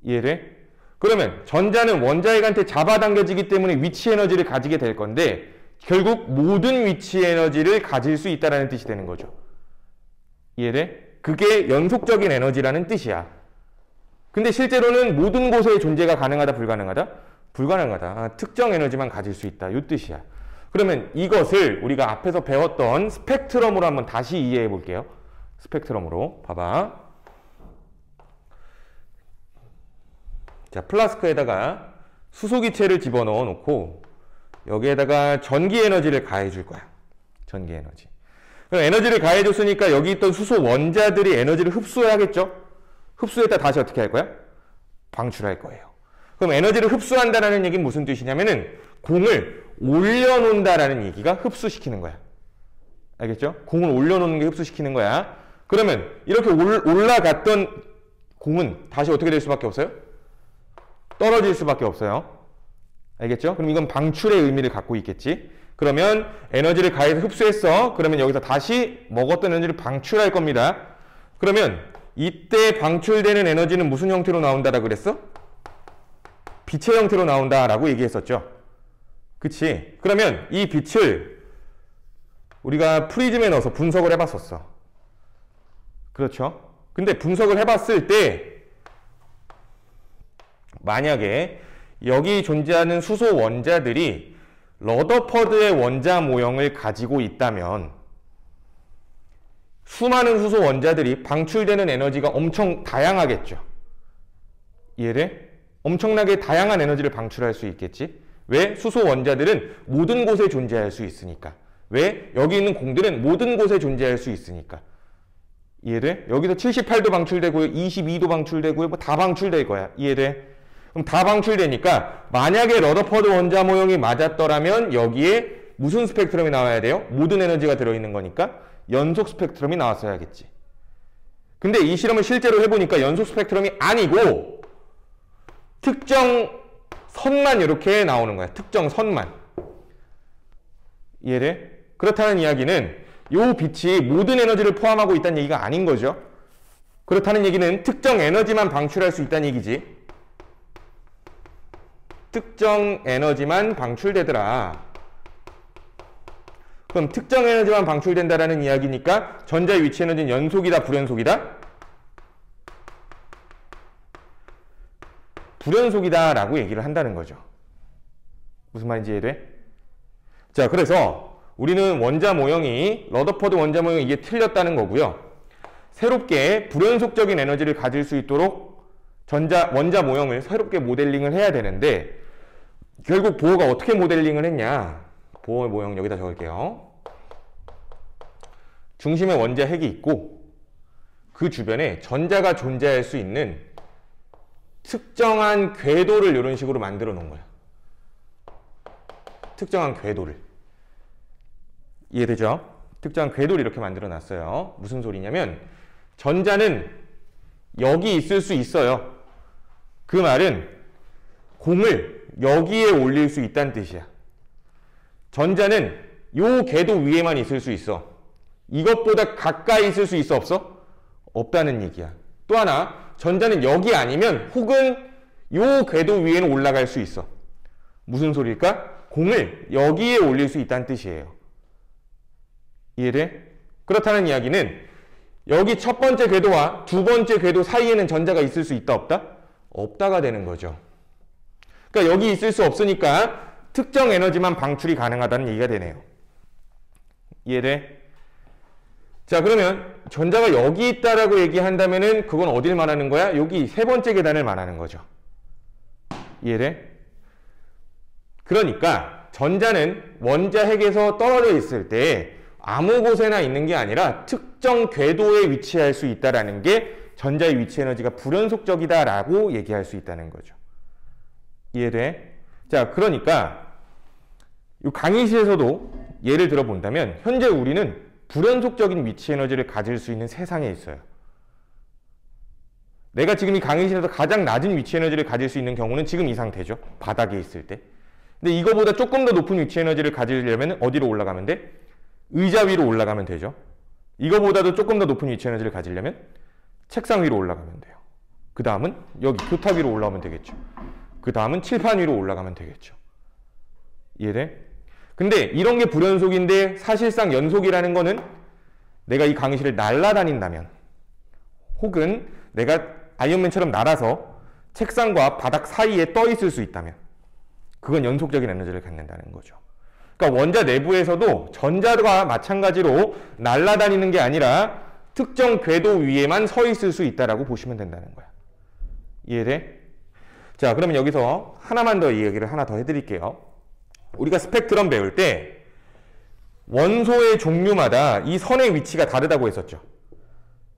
이해돼? 그러면 전자는 원자핵한테 잡아당겨지기 때문에 위치 에너지를 가지게 될 건데 결국 모든 위치 에너지를 가질 수 있다는 뜻이 되는 거죠. 이해돼? 그게 연속적인 에너지라는 뜻이야. 근데 실제로는 모든 곳에 존재가 가능하다, 불가능하다? 불가능하다. 특정 에너지만 가질 수 있다. 이 뜻이야. 그러면 이것을 우리가 앞에서 배웠던 스펙트럼으로 한번 다시 이해해 볼게요. 스펙트럼으로. 봐봐. 자, 플라스크에다가 수소기체를 집어넣어 놓고 여기에다가 전기 에너지를 가해 줄 거야. 전기 에너지. 그럼 에너지를 가해 줬으니까 여기 있던 수소 원자들이 에너지를 흡수해야겠죠? 흡수했다 다시 어떻게 할 거야? 방출할 거예요. 그럼 에너지를 흡수한다라는 얘기는 무슨 뜻이냐면은 공을 올려놓는다라는 얘기가 흡수시키는 거야. 알겠죠? 공을 올려놓는 게 흡수시키는 거야. 그러면 이렇게 올라갔던 공은 다시 어떻게 될 수밖에 없어요? 떨어질 수밖에 없어요. 알겠죠? 그럼 이건 방출의 의미를 갖고 있겠지. 그러면 에너지를 가해서 흡수했어. 그러면 여기서 다시 먹었던 에너지를 방출할 겁니다. 그러면 이때 방출되는 에너지는 무슨 형태로 나온다라 그랬어? 빛의 형태로 나온다라고 얘기했었죠. 그치? 그러면 이 빛을 우리가 프리즘에 넣어서 분석을 해봤었어. 그렇죠? 근데 분석을 해봤을 때 만약에 여기 존재하는 수소 원자들이 러더퍼드의 원자 모형을 가지고 있다면 수많은 수소 원자들이 방출되는 에너지가 엄청 다양하겠죠. 이해돼? 엄청나게 다양한 에너지를 방출할 수 있겠지. 왜? 수소 원자들은 모든 곳에 존재할 수 있으니까. 왜? 여기 있는 공들은 모든 곳에 존재할 수 있으니까. 이해돼? 여기서 78도 방출되고요, 22도 방출되고요, 뭐 다 방출될 거야. 이해돼? 그럼 다 방출되니까 만약에 러더퍼드 원자 모형이 맞았더라면 여기에 무슨 스펙트럼이 나와야 돼요? 모든 에너지가 들어있는 거니까 연속 스펙트럼이 나왔어야겠지. 근데 이 실험을 실제로 해보니까 연속 스펙트럼이 아니고 특정 선만 이렇게 나오는 거야. 특정 선만. 이해돼? 그렇다는 이야기는 이 빛이 모든 에너지를 포함하고 있다는 얘기가 아닌 거죠. 그렇다는 얘기는 특정 에너지만 방출할 수 있다는 얘기지. 특정 에너지만 방출되더라. 그럼 특정 에너지만 방출된다라는 이야기니까 전자의 위치 에너지는 연속이다, 불연속이다? 불연속이다 라고 얘기를 한다는 거죠. 무슨 말인지 이해돼? 자, 그래서 우리는 원자 모형이 러더퍼드 원자 모형이 이게 틀렸다는 거고요. 새롭게 불연속적인 에너지를 가질 수 있도록 원자 모형을 새롭게 모델링을 해야 되는데 결국 보어가 어떻게 모델링을 했냐. 보어 모형 여기다 적을게요. 중심에 원자 핵이 있고 그 주변에 전자가 존재할 수 있는 특정한 궤도를 이런 식으로 만들어 놓은 거야. 특정한 궤도를. 이해되죠? 특정한 궤도를 이렇게 만들어 놨어요. 무슨 소리냐면 전자는 여기 있을 수 있어요. 그 말은 공을 여기에 올릴 수 있다는 뜻이야. 전자는 요 궤도 위에만 있을 수 있어. 이것보다 가까이 있을 수 있어, 없어? 없다는 얘기야. 또 하나, 전자는 여기 아니면 혹은 요 궤도 위에는 올라갈 수 있어. 무슨 소리일까? 공을 여기에 올릴 수 있다는 뜻이에요. 이해돼? 그렇다는 이야기는 여기 첫 번째 궤도와 두 번째 궤도 사이에는 전자가 있을 수 있다, 없다? 없다가 되는 거죠. 그러니까 여기 있을 수 없으니까 특정 에너지만 방출이 가능하다는 얘기가 되네요. 이해돼? 자, 그러면 전자가 여기 있다라고 얘기한다면은 그건 어딜 말하는 거야? 여기 세 번째 계단을 말하는 거죠. 이해돼? 그러니까 전자는 원자 핵에서 떨어져 있을 때 아무 곳에나 있는 게 아니라 특정 궤도에 위치할 수 있다라는 게 전자의 위치 에너지가 불연속적이다라고 얘기할 수 있다는 거죠. 이해돼? 자, 그러니까 이 강의실에서도 예를 들어 본다면 현재 우리는 불연속적인 위치 에너지를 가질 수 있는 세상에 있어요. 내가 지금 이 강의실에서 가장 낮은 위치 에너지를 가질 수 있는 경우는 지금 이 상태죠. 바닥에 있을 때. 근데 이거보다 조금 더 높은 위치 에너지를 가지려면 어디로 올라가면 돼? 의자 위로 올라가면 되죠. 이거보다도 조금 더 높은 위치 에너지를 가지려면 책상 위로 올라가면 돼요. 그 다음은 여기 교탁 위로 올라오면 되겠죠. 그 다음은 칠판 위로 올라가면 되겠죠. 이해돼? 근데 이런 게 불연속인데 사실상 연속이라는 거는 내가 이 강의실을 날아다닌다면 혹은 내가 아이언맨처럼 날아서 책상과 바닥 사이에 떠 있을 수 있다면 그건 연속적인 에너지를 갖는다는 거죠. 그러니까 원자 내부에서도 전자와 마찬가지로 날아다니는 게 아니라 특정 궤도 위에만 서 있을 수 있다라고 보시면 된다는 거야. 이해돼? 자, 그러면 여기서 하나만 더 이야기를 하나 더 해드릴게요. 우리가 스펙트럼 배울 때 원소의 종류마다 이 선의 위치가 다르다고 했었죠.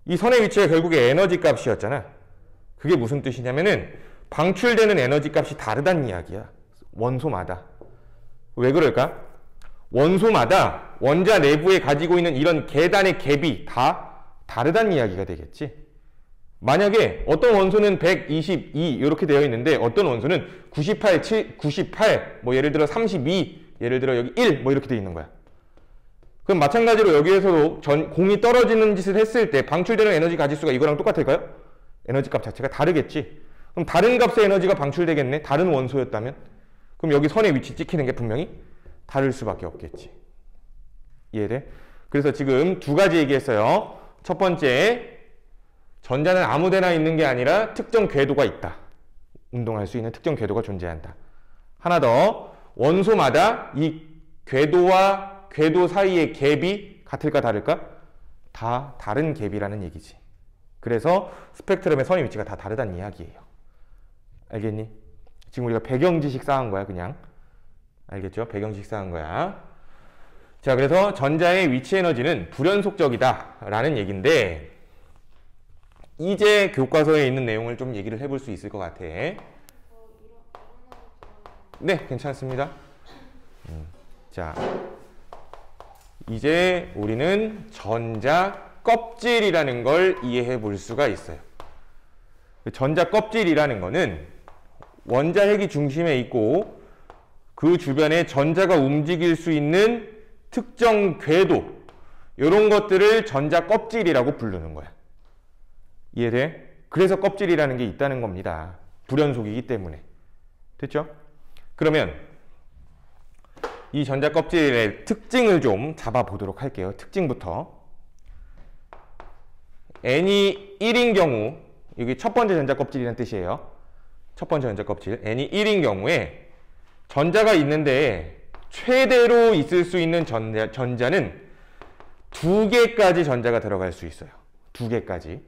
이 선의 위치가 결국에 에너지 값이었잖아. 그게 무슨 뜻이냐면은 방출되는 에너지 값이 다르다는 이야기야. 원소마다. 왜 그럴까? 원소마다 원자 내부에 가지고 있는 이런 계단의 갭이 다 다르다는 이야기가 되겠지. 만약에 어떤 원소는 122 이렇게 되어 있는데 어떤 원소는 98, 98, 뭐 예를 들어 32, 예를 들어 여기 1 뭐 이렇게 되어 있는 거야. 그럼 마찬가지로 여기에서도 공이 떨어지는 짓을 했을 때 방출되는 에너지 가지수가 이거랑 똑같을까요? 에너지 값 자체가 다르겠지. 그럼 다른 값의 에너지가 방출되겠네. 다른 원소였다면. 그럼 여기 선의 위치 찍히는 게 분명히 다를 수밖에 없겠지. 이해돼? 그래서 지금 두 가지 얘기했어요. 첫 번째, 전자는 아무데나 있는 게 아니라 특정 궤도가 있다. 운동할 수 있는 특정 궤도가 존재한다. 하나 더, 원소마다 이 궤도와 궤도 사이의 갭이 같을까 다를까? 다 다른 갭이라는 얘기지. 그래서 스펙트럼의 선의 위치가 다 다르다는 이야기예요. 알겠니? 지금 우리가 배경 지식 쌓은 거야, 그냥. 알겠죠? 배경 지식 쌓은 거야. 자, 그래서 전자의 위치 에너지는 불연속적이다 라는 얘기인데 이제 교과서에 있는 내용을 좀 얘기를 해볼 수 있을 것 같아. 네, 괜찮습니다. 자, 이제 우리는 전자 껍질이라는 걸 이해해 볼 수가 있어요. 전자 껍질이라는 거는 원자핵이 중심에 있고 그 주변에 전자가 움직일 수 있는 특정 궤도, 이런 것들을 전자 껍질이라고 부르는 거야. 이해돼? 그래서 껍질이라는 게 있다는 겁니다. 불연속이기 때문에. 됐죠? 그러면 이 전자 껍질의 특징을 좀 잡아보도록 할게요. 특징부터. N이 1인 경우, 여기 첫 번째 전자 껍질이라는 뜻이에요. 첫 번째 전자 껍질. N이 1인 경우에 전자가 있는데 최대로 있을 수 있는 전자는 2개까지 전자가 들어갈 수 있어요. 2개까지.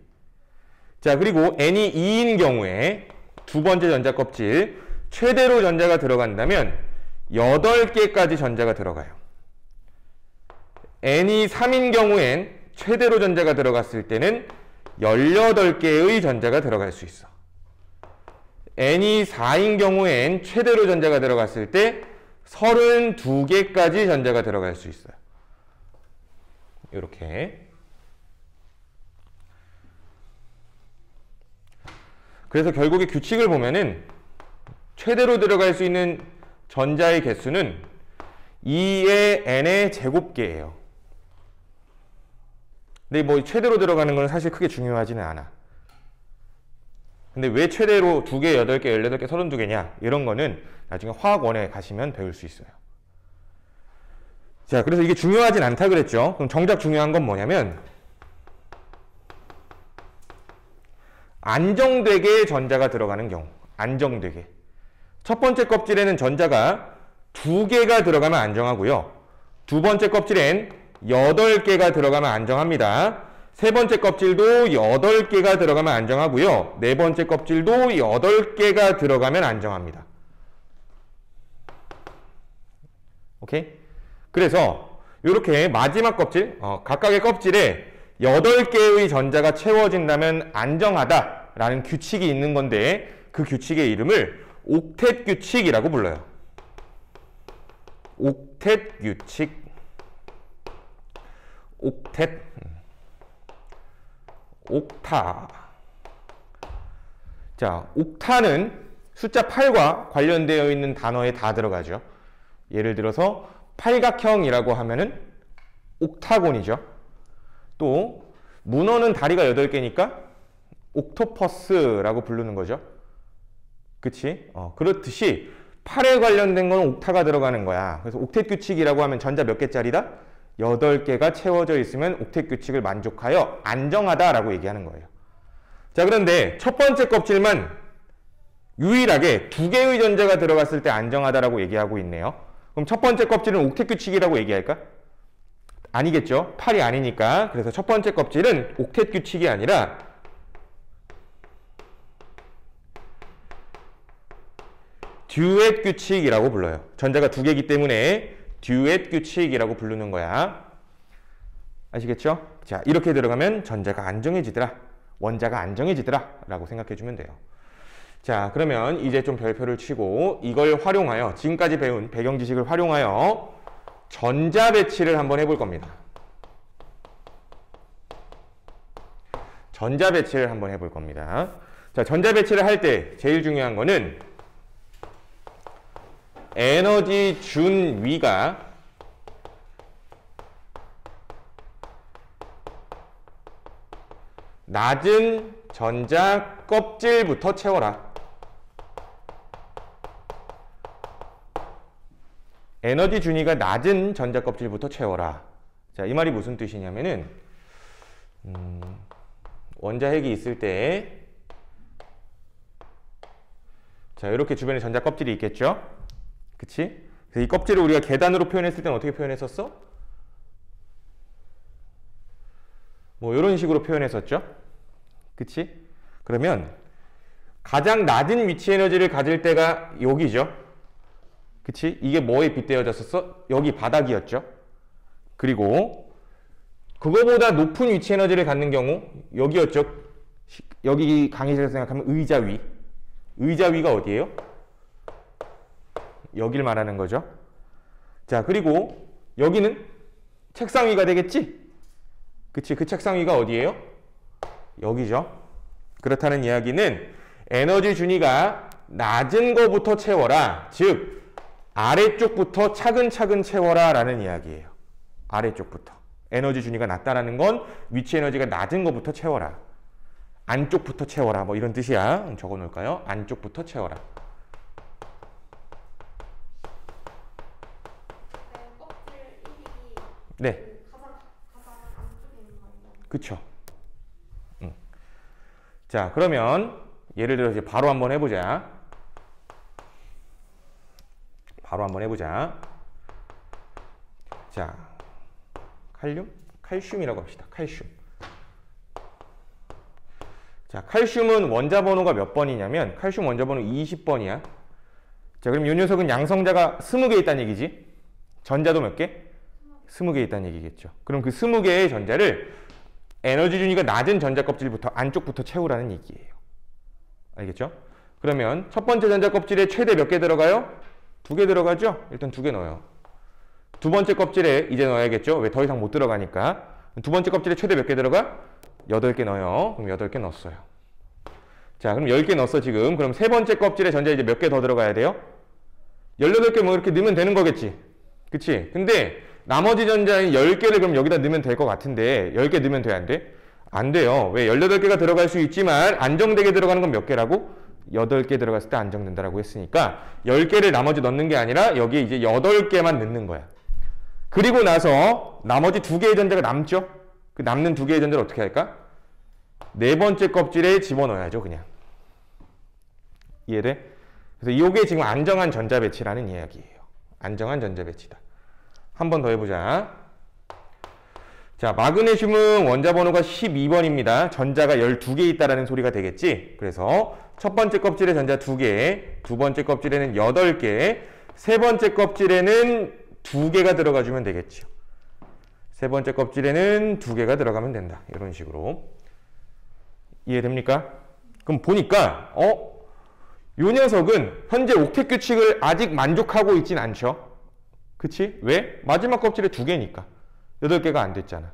자, 그리고 N이 2인 경우에 두 번째 전자 껍질 최대로 전자가 들어간다면 8개까지 전자가 들어가요. N이 3인 경우엔 최대로 전자가 들어갔을 때는 18개의 전자가 들어갈 수 있어. N이 4인 경우엔 최대로 전자가 들어갔을 때 32개까지 전자가 들어갈 수 있어요. 이렇게. 그래서 결국에 규칙을 보면은 최대로 들어갈 수 있는 전자의 개수는 2의 n의 제곱계예요. 근데 뭐 최대로 들어가는 건 사실 크게 중요하지는 않아. 근데 왜 최대로 2개, 8개, 18개, 32개냐? 이런 거는 나중에 화학원에 가시면 배울 수 있어요. 자, 그래서 이게 중요하진 않다 그랬죠? 그럼 정작 중요한 건 뭐냐면 안정되게 전자가 들어가는 경우. 안정되게. 첫 번째 껍질에는 전자가 2개가 들어가면 안정하고요. 두 번째 껍질엔 8개가 들어가면 안정합니다. 세 번째 껍질도 8개가 들어가면 안정하고요. 네 번째 껍질도 8개가 들어가면 안정합니다. 오케이? 그래서 이렇게 마지막 껍질, 각각의 껍질에 8개의 전자가 채워진다면 안정하다라는 규칙이 있는 건데 그 규칙의 이름을 옥텟 규칙이라고 불러요. 옥텟 규칙. 옥텟. 옥타. 자, 옥타는 숫자 8과 관련되어 있는 단어에 다 들어가죠. 예를 들어서 팔각형이라고 하면은 옥타곤이죠. 또 문어는 다리가 8개니까 옥토퍼스라고 부르는 거죠. 그치? 그렇듯이 8에 관련된 건 옥타가 들어가는 거야. 그래서 옥텟 규칙이라고 하면 전자 몇 개짜리다? 8개가 채워져 있으면 옥텟 규칙을 만족하여 안정하다라고 얘기하는 거예요. 자, 그런데 첫 번째 껍질만 유일하게 2개의 전자가 들어갔을 때 안정하다라고 얘기하고 있네요. 그럼 첫 번째 껍질은 옥텟 규칙이라고 얘기할까? 아니겠죠. 8이 아니니까. 그래서 첫 번째 껍질은 옥텟 규칙이 아니라 듀엣 규칙이라고 불러요. 전자가 두 개이기 때문에 듀엣 규칙이라고 부르는 거야. 아시겠죠? 자, 이렇게 들어가면 전자가 안정해지더라. 원자가 안정해지더라. 라고 생각해 주면 돼요. 자, 그러면 이제 좀 별표를 치고 이걸 활용하여 지금까지 배운 배경 지식을 활용하여 전자 배치를 한번 해볼 겁니다. 전자 배치를 한번 해볼 겁니다. 자, 전자 배치를 할 때 제일 중요한 거는 에너지 준위가 낮은 전자 껍질부터 채워라. 에너지 준위가 낮은 전자 껍질부터 채워라. 자, 이 말이 무슨 뜻이냐면은 원자핵이 있을 때 자, 이렇게 주변에 전자 껍질이 있겠죠? 그치? 그래서 이 껍질을 우리가 계단으로 표현했을 때는 어떻게 표현했었어? 뭐 이런 식으로 표현했었죠? 그치? 그러면 가장 낮은 위치 에너지를 가질 때가 여기죠? 그치? 이게 뭐에 빗대어졌었어? 여기 바닥이었죠? 그리고 그거보다 높은 위치 에너지를 갖는 경우 여기였죠? 여기 강의실에서 생각하면 의자 위. 의자 위가 어디예요? 여길 말하는 거죠. 자, 그리고 여기는 책상 위가 되겠지? 그치? 그 책상 위가 어디예요? 여기죠. 그렇다는 이야기는 에너지 준위가 낮은 거부터 채워라. 즉 아래쪽부터 차근차근 채워라 라는 이야기예요. 아래쪽부터. 에너지 준위가 낮다라는 건 위치 에너지가 낮은 거부터 채워라. 안쪽부터 채워라. 뭐 이런 뜻이야. 적어 놓을까요? 안쪽부터 채워라. 껍질 1이 네. 가장 안쪽에 있는 거 아닌가요? 그쵸. 자, 그러면 예를 들어 이제 바로 한번 해보자. 바로 한번 해보자. 자, 칼륨? 칼슘이라고 합시다. 칼슘. 자, 칼슘은 원자 번호가 몇 번이냐면 칼슘 원자 번호 20번이야. 자, 그럼 이 녀석은 양성자가 20개 있다는 얘기지. 전자도 몇 개? 20개 있다는 얘기겠죠. 그럼 그 20개의 전자를 에너지 준위가 낮은 전자 껍질부터 안쪽부터 채우라는 얘기예요. 알겠죠? 그러면 첫 번째 전자 껍질에 최대 몇 개 들어가요? 2개 들어가죠? 일단 2개 넣어요. 두 번째 껍질에 이제 넣어야겠죠? 왜 더 이상 못 들어가니까. 두 번째 껍질에 최대 몇 개 들어가? 8개 넣어요. 그럼 8개 넣었어요. 자, 그럼 10개 넣었어 지금. 그럼 세 번째 껍질에 전자 이제 몇 개 더 들어가야 돼요? 18개 뭐 이렇게 넣으면 되는 거겠지. 그치? 근데 나머지 전자인 10개를 그럼 여기다 넣으면 될 것 같은데 10개 넣으면 돼? 안 돼? 안 돼요. 왜? 18개가 들어갈 수 있지만 안정되게 들어가는 건 몇 개라고? 8개 들어갔을 때 안정된다라고 했으니까 10개를 나머지 넣는 게 아니라 여기에 이제 8개만 넣는 거야. 그리고 나서 나머지 2개의 전자가 남죠? 그 남는 2개의 전자를 어떻게 할까? 네 번째 껍질에 집어넣어야죠, 그냥. 이해돼? 그래서 이게 지금 안정한 전자 배치라는 이야기예요. 안정한 전자 배치다. 한 번 더 해보자. 자, 마그네슘은 원자 번호가 12번입니다. 전자가 12개 있다라는 소리가 되겠지? 그래서 첫 번째 껍질에 전자 2개, 두 번째 껍질에는 8개, 세 번째 껍질에는 2개가 들어가주면 되겠죠. 세 번째 껍질에는 2개가 들어가면 된다. 이런 식으로. 이해됩니까? 그럼 보니까 요 녀석은 현재 옥텟 규칙을 아직 만족하고 있진 않죠. 그치? 왜? 마지막 껍질에 2개니까. 8개가 안 됐잖아.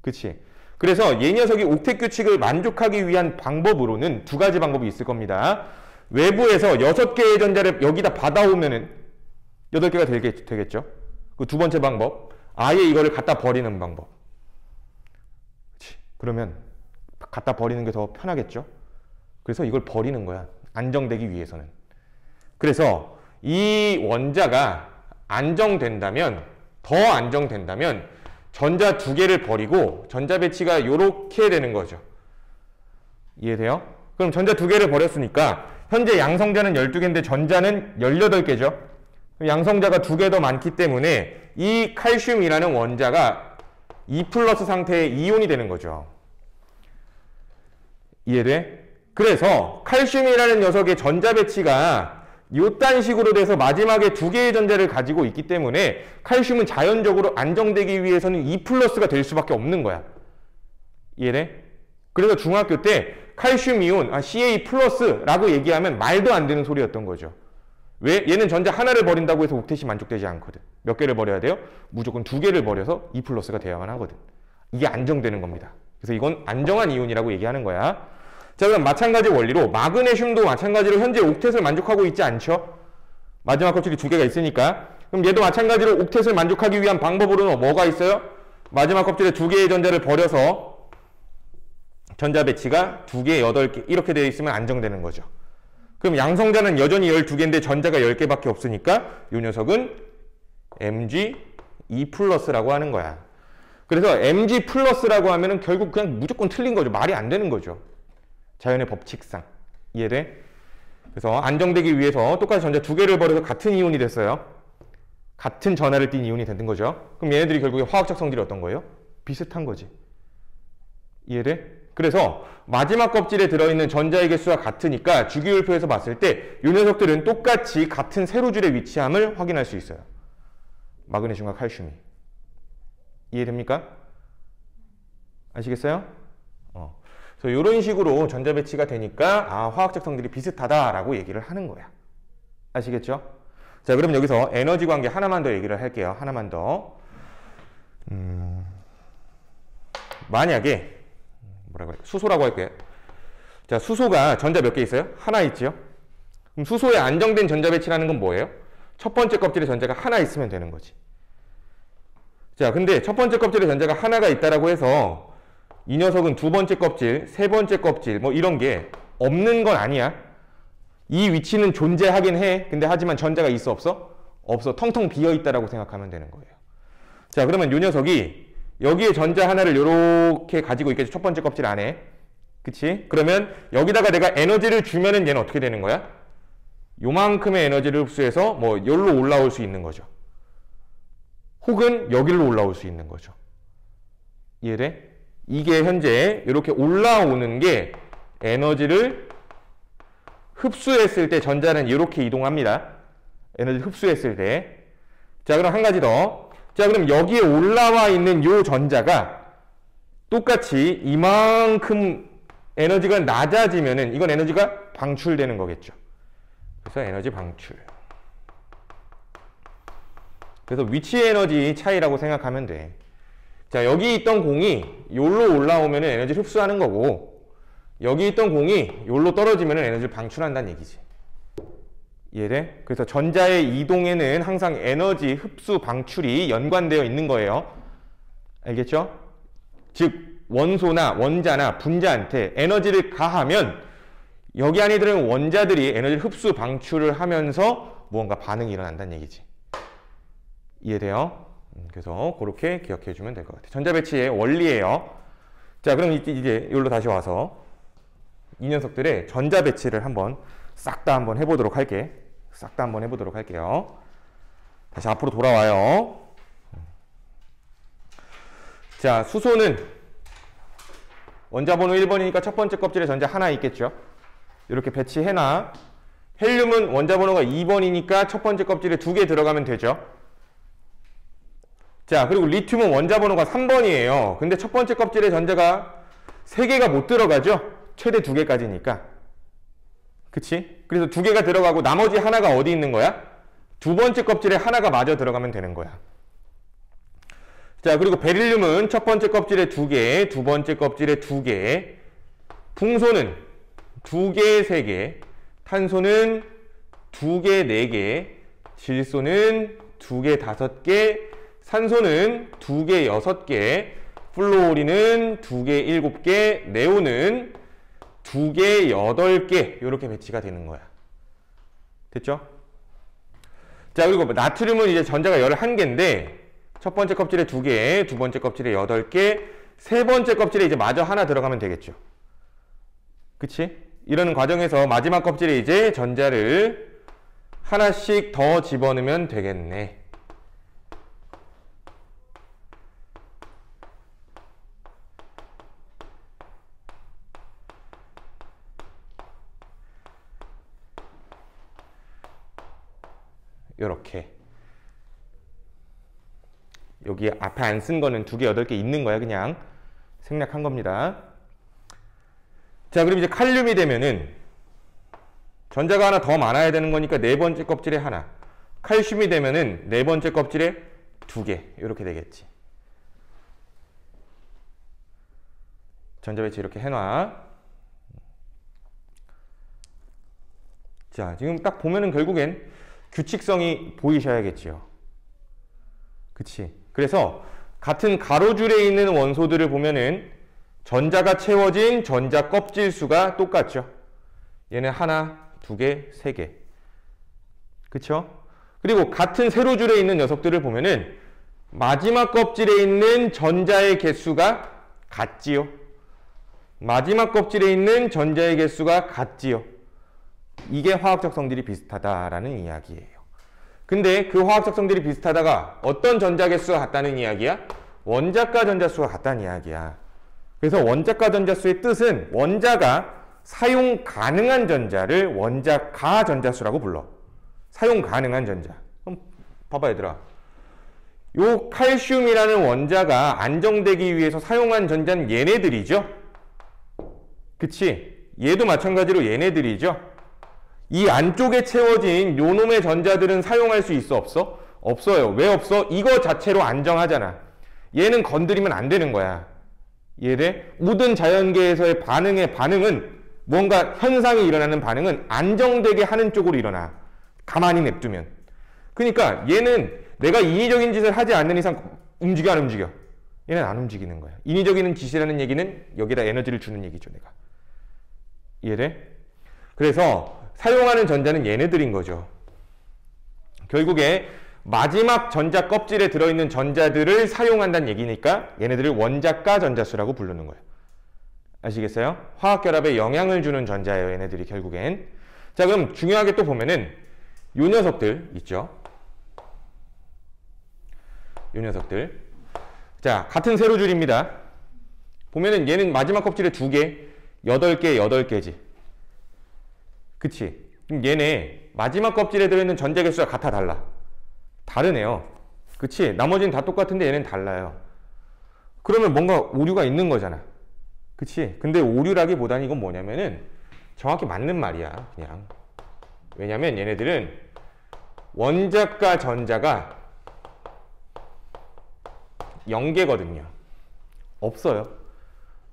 그치? 그래서 이 녀석이 옥텟 규칙을 만족하기 위한 방법으로는 2가지 방법이 있을 겁니다. 외부에서 6개의 전자를 여기다 받아오면은 8개가 되겠죠. 그 두 번째 방법. 아예 이거를 갖다 버리는 방법. 그치? 그러면 갖다 버리는 게 더 편하겠죠. 그래서 이걸 버리는 거야. 안정되기 위해서는. 그래서 이 원자가 안정된다면, 더 안정된다면 전자 2개를 버리고 전자 배치가 이렇게 되는 거죠. 이해돼요? 그럼 전자 2개를 버렸으니까 현재 양성자는 12개인데 전자는 18개죠. 양성자가 2개 더 많기 때문에 이 칼슘이라는 원자가 2+ 상태의 이온이 되는 거죠. 이해돼? 그래서 칼슘이라는 녀석의 전자 배치가 요딴 식으로 돼서 마지막에 두 개의 전자를 가지고 있기 때문에 칼슘은 자연적으로 안정되기 위해서는 E+가 될 수밖에 없는 거야. 이해돼? 그래서 중학교 때 칼슘 이온, Ca+라고 얘기하면 말도 안 되는 소리였던 거죠. 왜? 얘는 전자 하나를 버린다고 해서 옥텟이 만족되지 않거든. 몇 개를 버려야 돼요? 무조건 두 개를 버려서 E+가 돼야만 하거든. 이게 안정되는 겁니다. 그래서 이건 안정한 이온이라고 얘기하는 거야. 자, 그럼 마찬가지 원리로 마그네슘도 마찬가지로 현재 옥텟을 만족하고 있지 않죠? 마지막 껍질이 두 개가 있으니까. 그럼 얘도 마찬가지로 옥텟을 만족하기 위한 방법으로는 뭐가 있어요? 마지막 껍질에 두 개의 전자를 버려서 전자 배치가 2개, 8개 이렇게 되어 있으면 안정되는 거죠. 그럼 양성자는 여전히 12개인데 전자가 10개밖에 없으니까 이 녀석은 Mg2+라고 하는 거야. 그래서 Mg+라고 하면은 결국 그냥 무조건 틀린 거죠. 말이 안 되는 거죠. 자연의 법칙상. 이해돼? 그래서 안정되기 위해서 똑같이 전자 2개를 버려서 같은 이온이 됐어요. 같은 전하를 띤 이온이 되는 거죠. 그럼 얘네들이 결국에 화학적 성질이 어떤 거예요? 비슷한 거지. 이해돼? 그래서 마지막 껍질에 들어있는 전자의 개수가 같으니까 주기율표에서 봤을 때 이 녀석들은 똑같이 같은 세로줄에 위치함을 확인할 수 있어요. 마그네슘과 칼슘이. 이해됩니까? 아시겠어요? 그래서 이런 식으로 전자 배치가 되니까 화학적 성질이 비슷하다라고 얘기를 하는 거야. 아시겠죠? 자, 그럼 여기서 에너지 관계 하나만 더 얘기를 할게요. 하나만 더. 만약에 뭐라고 할까요? 수소라고 할게요. 자, 수소가 전자 몇 개 있어요? 하나 있지요? 그럼 수소의 안정된 전자 배치라는 건 뭐예요? 첫 번째 껍질에 전자가 하나 있으면 되는 거지. 자, 근데 첫 번째 껍질에 전자가 하나가 있다라고 해서 이 녀석은 두 번째 껍질, 세 번째 껍질 뭐 이런 게 없는 건 아니야. 이 위치는 존재하긴 해. 근데 하지만 전자가 있어 없어? 없어. 텅텅 비어 있다라고 생각하면 되는 거예요. 자, 그러면 이 녀석이 여기에 전자 하나를 이렇게 가지고 있겠죠. 첫 번째 껍질 안에. 그치? 그러면 여기다가 내가 에너지를 주면은 얘는 어떻게 되는 거야? 요만큼의 에너지를 흡수해서 뭐 여기로 올라올 수 있는 거죠. 혹은 여기로 올라올 수 있는 거죠. 이해돼? 이게 현재 이렇게 올라오는 게 에너지를 흡수했을 때 전자는 이렇게 이동합니다. 에너지를 흡수했을 때. 자, 그럼 한 가지 더. 자, 그럼 여기에 올라와 있는 요 전자가 똑같이 이만큼 에너지가 낮아지면은 이건 에너지가 방출되는 거겠죠. 그래서 에너지 방출. 그래서 위치 에너지 차이라고 생각하면 돼. 자, 여기 있던 공이 여기로 올라오면은 에너지를 흡수하는 거고, 여기 있던 공이 여기로 떨어지면은 에너지를 방출한다는 얘기지. 이해돼? 그래서 전자의 이동에는 항상 에너지 흡수 방출이 연관되어 있는 거예요. 알겠죠? 즉 원소나 원자나 분자한테 에너지를 가하면 여기 안에 들어있는 원자들이 에너지를 흡수 방출을 하면서 무언가 반응이 일어난다는 얘기지. 이해돼요? 그래서 그렇게 기억해 주면 될 것 같아요. 전자 배치의 원리예요. 자, 그럼 이제 여기로 다시 와서 이 녀석들의 전자 배치를 한번 싹 다 한번 해보도록 할게. 싹 다 한번 해보도록 할게요. 다시 앞으로 돌아와요. 자, 수소는 원자 번호 1번이니까 첫 번째 껍질에 전자 하나 있겠죠. 이렇게 배치해놔. 헬륨은 원자 번호가 2번이니까 첫 번째 껍질에 2개 들어가면 되죠. 자, 그리고 리튬은 원자 번호가 3번이에요. 근데 첫 번째 껍질에 전자가 3개가 못 들어가죠. 최대 2개까지니까. 그치? 그래서 2개가 들어가고 나머지 하나가 어디 있는 거야? 두 번째 껍질에 하나가 마저 들어가면 되는 거야. 자, 그리고 베릴륨은 첫 번째 껍질에 2개, 두 번째 껍질에 2개, 풍소는 2개, 3개, 탄소는 2개, 4개, 질소는 2개, 5개, 산소는 2개, 6개, 플로리는 2개, 7개, 네온은 2개, 8개 이렇게 배치가 되는 거야. 됐죠? 자, 그리고 나트륨은 이제 전자가 11개인데 첫 번째 껍질에 2개, 두 번째 껍질에 8개, 세 번째 껍질에 이제 마저 하나 들어가면 되겠죠. 그치? 이러는 과정에서 마지막 껍질에 이제 전자를 하나씩 더 집어넣으면 되겠네. 요렇게. 여기 앞에 안 쓴 거는 2개, 8개 있는 거야. 그냥 생략한 겁니다. 자, 그럼 이제 칼륨이 되면은 전자가 하나 더 많아야 되는 거니까 4번째 껍질에 하나. 칼슘이 되면은 4번째 껍질에 2개. 이렇게 되겠지. 전자 배치 이렇게 해놔. 자, 지금 딱 보면은 결국엔 규칙성이 보이셔야겠지요. 그치? 그래서 같은 가로줄에 있는 원소들을 보면은 전자가 채워진 전자 껍질 수가 똑같죠. 얘는 하나, 2개, 3개. 그쵸? 그리고 같은 세로줄에 있는 녀석들을 보면은 마지막 껍질에 있는 전자의 개수가 같지요. 마지막 껍질에 있는 전자의 개수가 같지요. 이게 화학적 성질이 비슷하다라는 이야기예요. 근데 그 화학적 성질이 비슷하다가 어떤 전자 개수가 같다는 이야기야? 원자가 전자 수가 같다는 이야기야. 그래서 원자가 전자 수의 뜻은 원자가 사용 가능한 전자를 원자가 전자수라고 불러. 사용 가능한 전자. 그럼 봐봐 얘들아. 요 칼슘이라는 원자가 안정되기 위해서 사용한 전자는 얘네들이죠. 그치? 얘도 마찬가지로 얘네들이죠. 이 안쪽에 채워진 요 놈의 전자들은 사용할 수 있어 없어? 없어요. 왜 없어? 이거 자체로 안정하잖아. 얘는 건드리면 안 되는 거야. 얘를 모든 자연계에서의 반응은 뭔가 현상이 일어나는 반응은 안정되게 하는 쪽으로 일어나. 가만히 냅두면. 그러니까 얘는 내가 인위적인 짓을 하지 않는 이상 움직여 안 움직여? 얘는 안 움직이는 거야. 인위적인 짓이라는 얘기는 여기다 에너지를 주는 얘기죠. 내가. 이해돼? 그래서 사용하는 전자는 얘네들인 거죠. 결국에 마지막 전자 껍질에 들어있는 전자들을 사용한다는 얘기니까 얘네들을 원자가 전자수라고 부르는 거예요. 아시겠어요? 화학결합에 영향을 주는 전자예요. 얘네들이 결국엔. 자, 그럼 중요하게 또 보면은 요 녀석들 있죠. 요 녀석들. 자, 같은 세로줄입니다. 보면은 얘는 마지막 껍질에 2개, 8개, 8개지. 그치? 그럼 얘네 마지막 껍질에 들어있는 전자 개수가 같아 달라? 다르네요. 그치? 나머지는 다 똑같은데 얘는 달라요. 그러면 뭔가 오류가 있는 거잖아. 그치? 근데 오류라기보다는 이건 뭐냐면은 정확히 맞는 말이야. 그냥. 왜냐면 얘네들은 원자과 전자가 0개거든요. 없어요.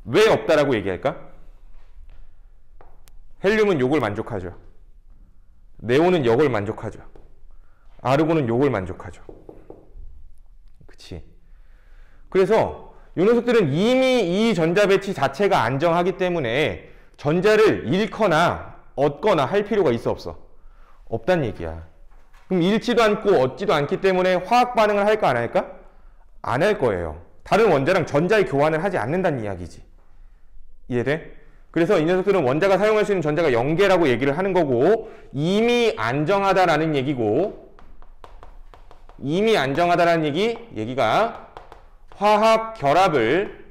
왜 없다라고 얘기할까? 헬륨은 요걸 만족하죠. 네온은 요걸 만족하죠. 아르곤은 요걸 만족하죠. 그치? 그래서 이 녀석들은 이미 이 전자 배치 자체가 안정하기 때문에 전자를 잃거나 얻거나 할 필요가 있어 없어? 없단 얘기야. 그럼 잃지도 않고 얻지도 않기 때문에 화학 반응을 할까 안 할까? 안 할 거예요. 다른 원자랑 전자의 교환을 하지 않는다는 이야기지. 이해돼? 그래서 이 녀석들은 원자가 사용할 수 있는 전자가 0개라고 얘기를 하는 거고 이미 안정하다라는 얘기고 이미 안정하다라는 얘기가 화학 결합을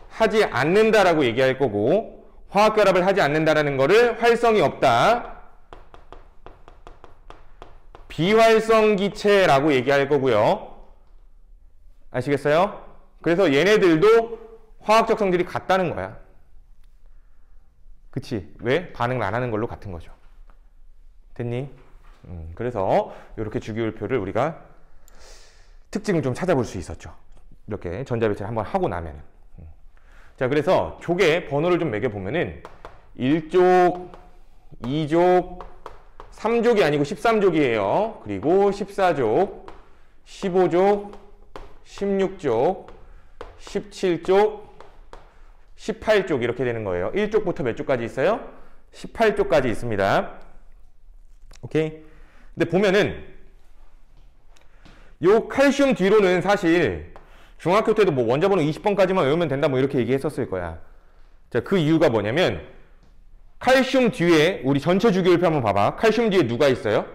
하지 않는다라고 얘기할 거고 화학 결합을 하지 않는다라는 거를 활성이 없다. 비활성 기체라고 얘기할 거고요. 아시겠어요? 그래서 얘네들도 화학적 성질이 같다는 거야. 그치? 왜? 반응을 안 하는 걸로 같은 거죠. 됐니? 그래서 이렇게 주기율표를 우리가 특징을 좀 찾아볼 수 있었죠. 이렇게 전자배치를 한번 하고 나면은. 자, 그래서 족의 번호를 좀 매겨보면은 1족, 2족, 3족이 아니고 13족이에요. 그리고 14족, 15족, 16족, 17족, 18쪽 이렇게 되는 거예요. 1쪽부터 몇 쪽까지 있어요? 18쪽까지 있습니다. 오케이? 근데 보면은 요 칼슘 뒤로는 사실 중학교 때도 뭐 원자번호 20번까지만 외우면 된다 뭐 이렇게 얘기했었을 거야. 자, 그 이유가 뭐냐면 칼슘 뒤에 우리 전체 주기율표 한번 봐봐. 칼슘 뒤에 누가 있어요?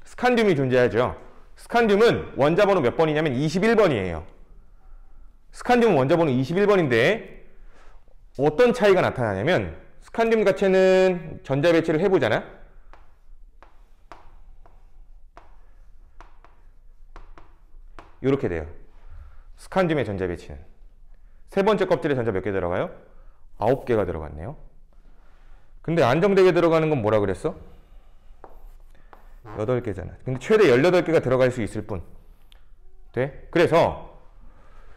스칸듐이 존재하죠. 스칸듐은 원자번호 몇 번이냐면 21번이에요. 스칸듐은 원자번호 21번인데 어떤 차이가 나타나냐면 스칸듐 가체는 전자 배치를 해보잖아. 이렇게 돼요. 스칸듐의 전자 배치는. 세 번째 껍질에 전자 몇 개 들어가요? 9개가 들어갔네요. 근데 안정되게 들어가는 건 뭐라 그랬어? 8개잖아. 근데 최대 18개가 들어갈 수 있을 뿐. 돼? 그래서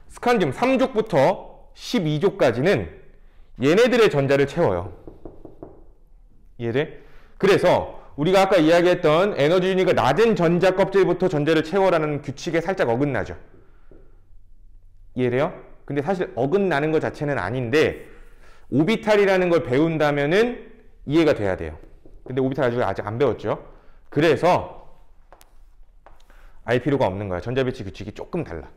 스칸듐 3족부터 12족까지는 얘네들의 전자를 채워요. 이해돼? 그래서 우리가 아까 이야기했던 에너지 유닛가 낮은 전자 껍질부터 전자를 채워라는 규칙에 살짝 어긋나죠. 이해돼요? 근데 사실 어긋나는 것 자체는 아닌데 오비탈이라는 걸 배운다면은 이해가 돼야 돼요. 근데 오비탈 아직 안 배웠죠. 그래서 알 필요가 없는 거야. 전자 배치 규칙이 조금 달라.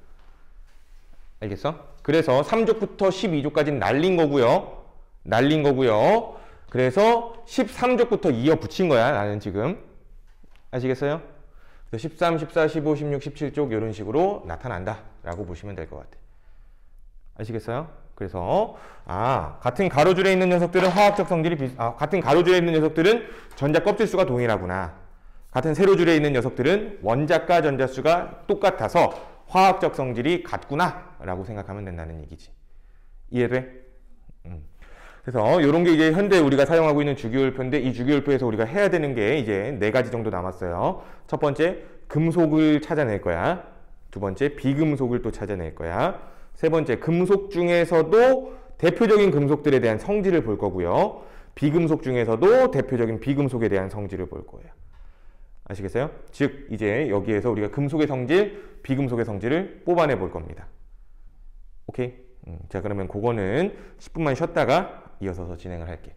알겠어? 그래서 3족부터 12족까지는 날린 거고요. 날린 거고요. 그래서 13족부터 이어 붙인 거야. 나는 지금. 아시겠어요? 그래서 13, 14, 15, 16, 17족 이런 식으로 나타난다 라고 보시면 될 것 같아. 아시겠어요? 그래서 같은 가로줄에 있는 녀석들은 화학적 성질이 같은 가로줄에 있는 녀석들은 전자 껍질 수가 동일하구나. 같은 세로줄에 있는 녀석들은 원자과 전자수가 똑같아서 화학적 성질이 같구나 라고 생각하면 된다는 얘기지. 이해돼? 그래서 이런 게 이제 현대 우리가 사용하고 있는 주기율표인데 이 주기율표에서 우리가 해야 되는 게 이제 4가지 정도 남았어요. 첫 번째, 금속을 찾아낼 거야. 두 번째, 비금속을 또 찾아낼 거야. 세 번째, 금속 중에서도 대표적인 금속들에 대한 성질을 볼 거고요. 비금속 중에서도 대표적인 비금속에 대한 성질을 볼 거예요. 아시겠어요? 즉 이제 여기에서 우리가 금속의 성질, 비금속의 성질을 뽑아내 볼 겁니다. 오케이? 자, 그러면 그거는 10분만 쉬었다가 이어서 진행을 할게.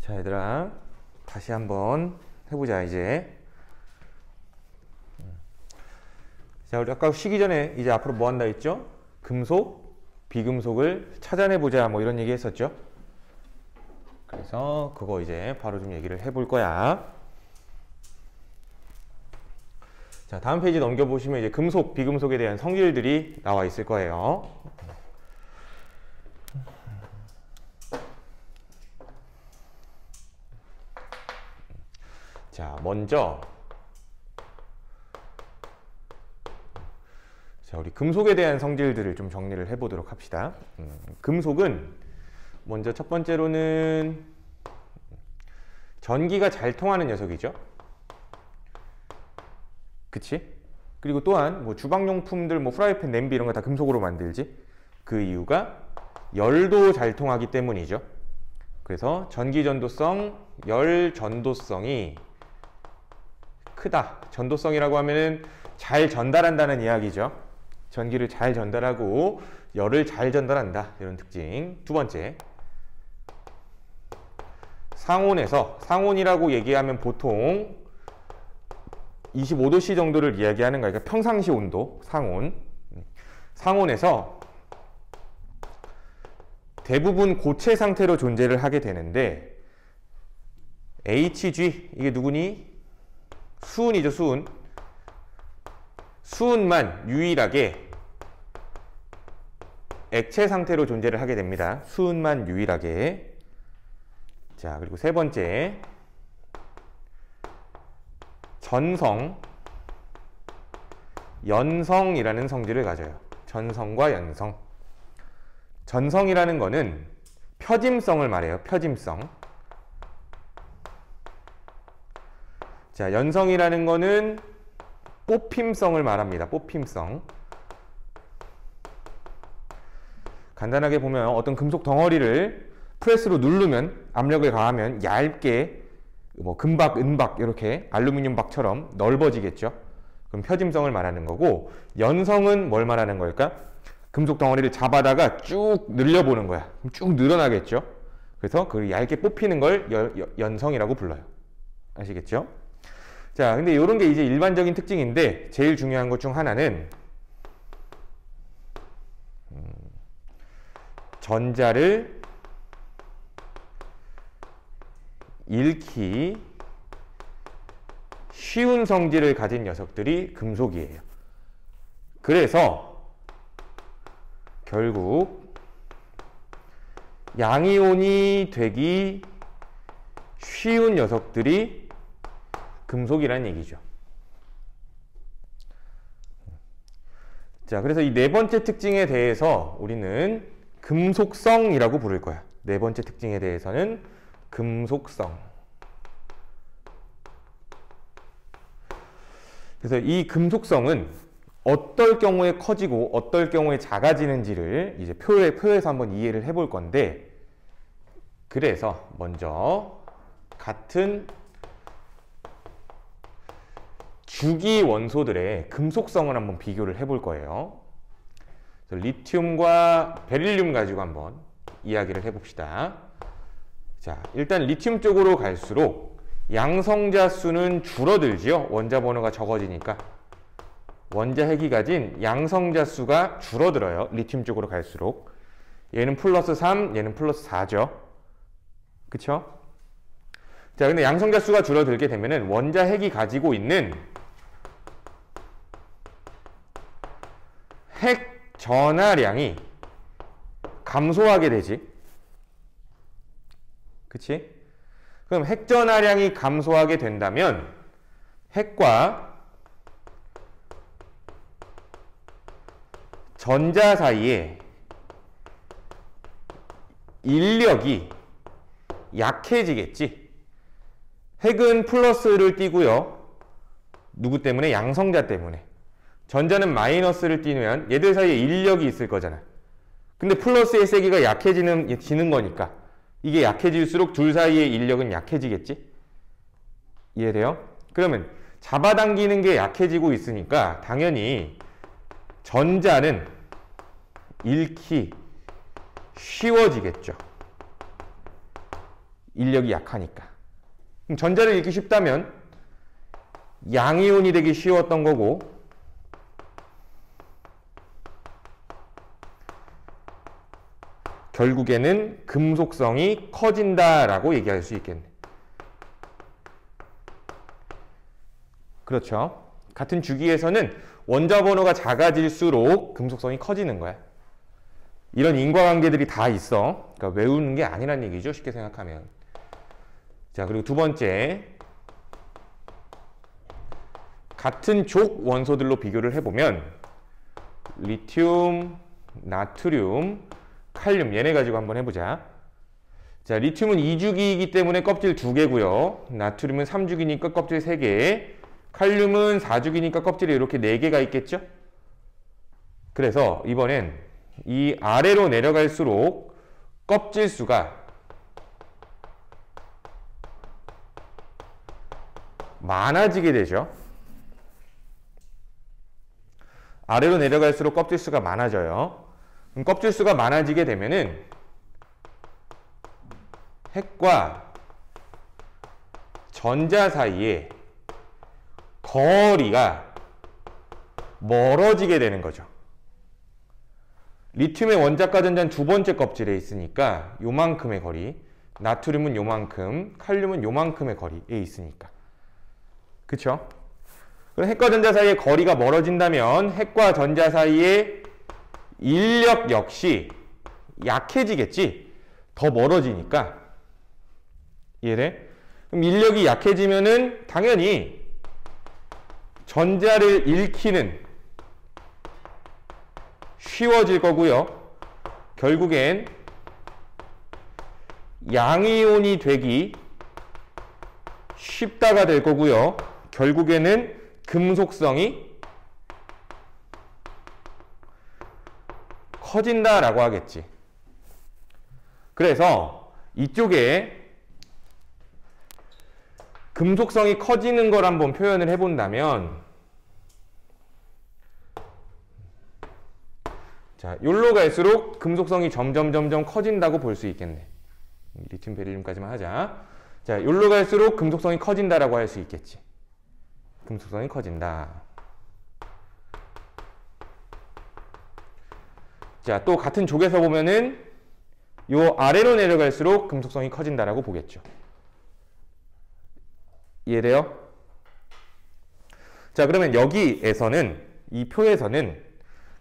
자, 얘들아, 다시 한번 해보자, 이제. 자, 우리 아까 쉬기 전에 이제 앞으로 뭐 한다 했죠? 금속, 비금속을 찾아내보자, 뭐 이런 얘기 했었죠? 그래서 그거 이제 바로 좀 얘기를 해볼 거야. 자, 다음 페이지 넘겨보시면 이제 금속, 비금속에 대한 성질들이 나와 있을 거예요. 자, 먼저 자, 우리 금속에 대한 성질들을 좀 정리를 해보도록 합시다. 금속은 먼저 첫 번째로는 전기가 잘 통하는 녀석이죠. 그치? 그리고 또한 뭐 주방용품들, 뭐 프라이팬, 냄비 이런 거 다 금속으로 만들지. 그 이유가 열도 잘 통하기 때문이죠. 그래서 전기 전도성, 열 전도성이 크다. 전도성이라고 하면은 잘 전달한다는 이야기죠. 전기를 잘 전달하고 열을 잘 전달한다. 이런 특징. 두 번째, 상온에서, 상온이라고 얘기하면 보통 25도씨 정도를 이야기하는 거니까 그러니까 평상시 온도, 상온. 상온에서 대부분 고체 상태로 존재를 하게 되는데 Hg, 이게 누구니? 수은이죠, 수은. 수은만 유일하게 액체 상태로 존재를 하게 됩니다. 수은만 유일하게. 자, 그리고 세 번째, 전성, 연성이라는 성질을 가져요. 전성과 연성. 전성이라는 거는 표짐성을 말해요. 표짐성. 자, 연성이라는 거는 뽑힘성을 말합니다. 뽑힘성. 간단하게 보면 어떤 금속 덩어리를 프레스로 누르면, 압력을 가하면 얇게 뭐 금박, 은박 이렇게 알루미늄 박처럼 넓어지겠죠. 그럼 표짐성을 말하는 거고, 연성은 뭘 말하는 걸까? 금속 덩어리를 잡아다가 쭉 늘려보는 거야. 그럼 쭉 늘어나겠죠. 그래서 그 얇게 뽑히는 걸 연성이라고 불러요. 아시겠죠? 자, 근데 이런 게 이제 일반적인 특징인데 제일 중요한 것 중 하나는 전자를 잃기 쉬운 성질을 가진 녀석들이 금속이에요. 그래서 결국 양이온이 되기 쉬운 녀석들이 금속이라는 얘기죠. 자, 그래서 이 네 번째 특징에 대해서 우리는 금속성이라고 부를 거야. 네 번째 특징에 대해서는 금속성. 그래서 이 금속성은 어떨 경우에 커지고 어떨 경우에 작아지는지를 이제 표에서 한번 이해를 해볼 건데, 그래서 먼저 같은 주기 원소들의 금속성을 한번 비교를 해볼 거예요. 그래서 리튬과 베릴륨 가지고 한번 이야기를 해봅시다. 자, 일단 리튬 쪽으로 갈수록 양성자 수는 줄어들지요. 원자 번호가 적어지니까. 원자핵이 가진 양성자 수가 줄어들어요. 리튬 쪽으로 갈수록. 얘는 플러스 3, 얘는 플러스 4죠. 그쵸? 자, 근데 양성자 수가 줄어들게 되면은 원자핵이 가지고 있는 핵 전하량이 감소하게 되지. 그치? 그럼 핵 전하량이 감소하게 된다면 핵과 전자 사이에 인력이 약해지겠지. 핵은 플러스를 띄고요. 누구 때문에? 양성자 때문에. 전자는 마이너스를 띄면 얘들 사이에 인력이 있을 거잖아. 근데 플러스의 세기가 약해지는 거니까 이게 약해질수록 둘 사이의 인력은 약해지겠지? 이해돼요? 그러면 잡아당기는 게 약해지고 있으니까 당연히 전자는 잃기 쉬워지겠죠. 인력이 약하니까. 그럼 전자를 읽기 쉽다면 양이온이 되기 쉬웠던 거고, 결국에는 금속성이 커진다라고 얘기할 수 있겠네. 그렇죠. 같은 주기에서는 원자 번호가 작아질수록 금속성이 커지는 거야. 이런 인과관계들이 다 있어. 그러니까 외우는 게 아니란 얘기죠. 쉽게 생각하면. 자, 그리고 두 번째. 같은 족 원소들로 비교를 해보면 리튬, 나트륨, 칼륨 얘네 가지고 한번 해보자. 자, 리튬은 2주기이기 때문에 껍질 2개고요. 나트륨은 3주기니까 껍질 3개. 칼륨은 4주기니까 껍질이 이렇게 4개가 있겠죠? 그래서 이번엔 이 아래로 내려갈수록 껍질 수가 많아지게 되죠. 아래로 내려갈수록 껍질 수가 많아져요. 그럼 껍질 수가 많아지게 되면은 핵과 전자 사이에 거리가 멀어지게 되는 거죠. 리튬의 원자과 전자는 두 번째 껍질에 있으니까 요만큼의 거리, 나트륨은 요만큼, 칼륨은 요만큼의 거리에 있으니까. 그쵸? 그럼 핵과 전자 사이의 거리가 멀어진다면 핵과 전자 사이의 인력 역시 약해지겠지? 더 멀어지니까. 이해돼? 그럼 인력이 약해지면은 당연히 전자를 읽히는 쉬워질 거고요. 결국엔 양이온이 되기 쉽다가 될 거고요. 결국에는 금속성이 커진다라고 하겠지. 그래서 이쪽에 금속성이 커지는 걸 한번 표현을 해본다면, 자, 요로 갈수록 금속성이 점점 커진다고 볼 수 있겠네. 리튬, 베릴륨까지만 하자. 자, 요로 갈수록 금속성이 커진다라고 할 수 있겠지. 금속성이 커진다. 자, 또 같은 족에서 보면은 요 아래로 내려갈수록 금속성이 커진다라고 보겠죠. 이해돼요? 자, 그러면 여기에서는, 이 표에서는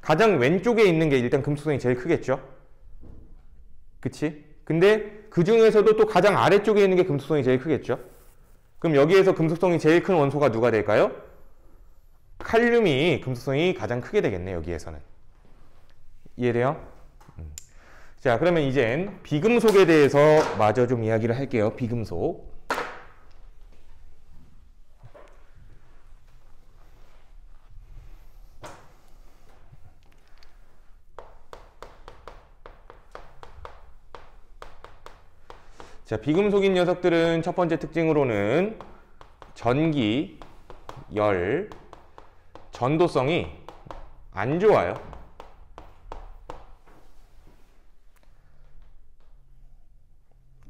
가장 왼쪽에 있는 게 일단 금속성이 제일 크겠죠? 그치? 근데 그 중에서도 또 가장 아래쪽에 있는 게 금속성이 제일 크겠죠? 그럼 여기에서 금속성이 제일 큰 원소가 누가 될까요? 칼륨이 금속성이 가장 크게 되겠네, 여기에서는. 이해돼요? 자, 그러면 이젠 비금속에 대해서 마저 좀 이야기를 할게요. 비금속. 자, 비금속인 녀석들은 첫 번째 특징으로는 전기, 열, 전도성이 안 좋아요.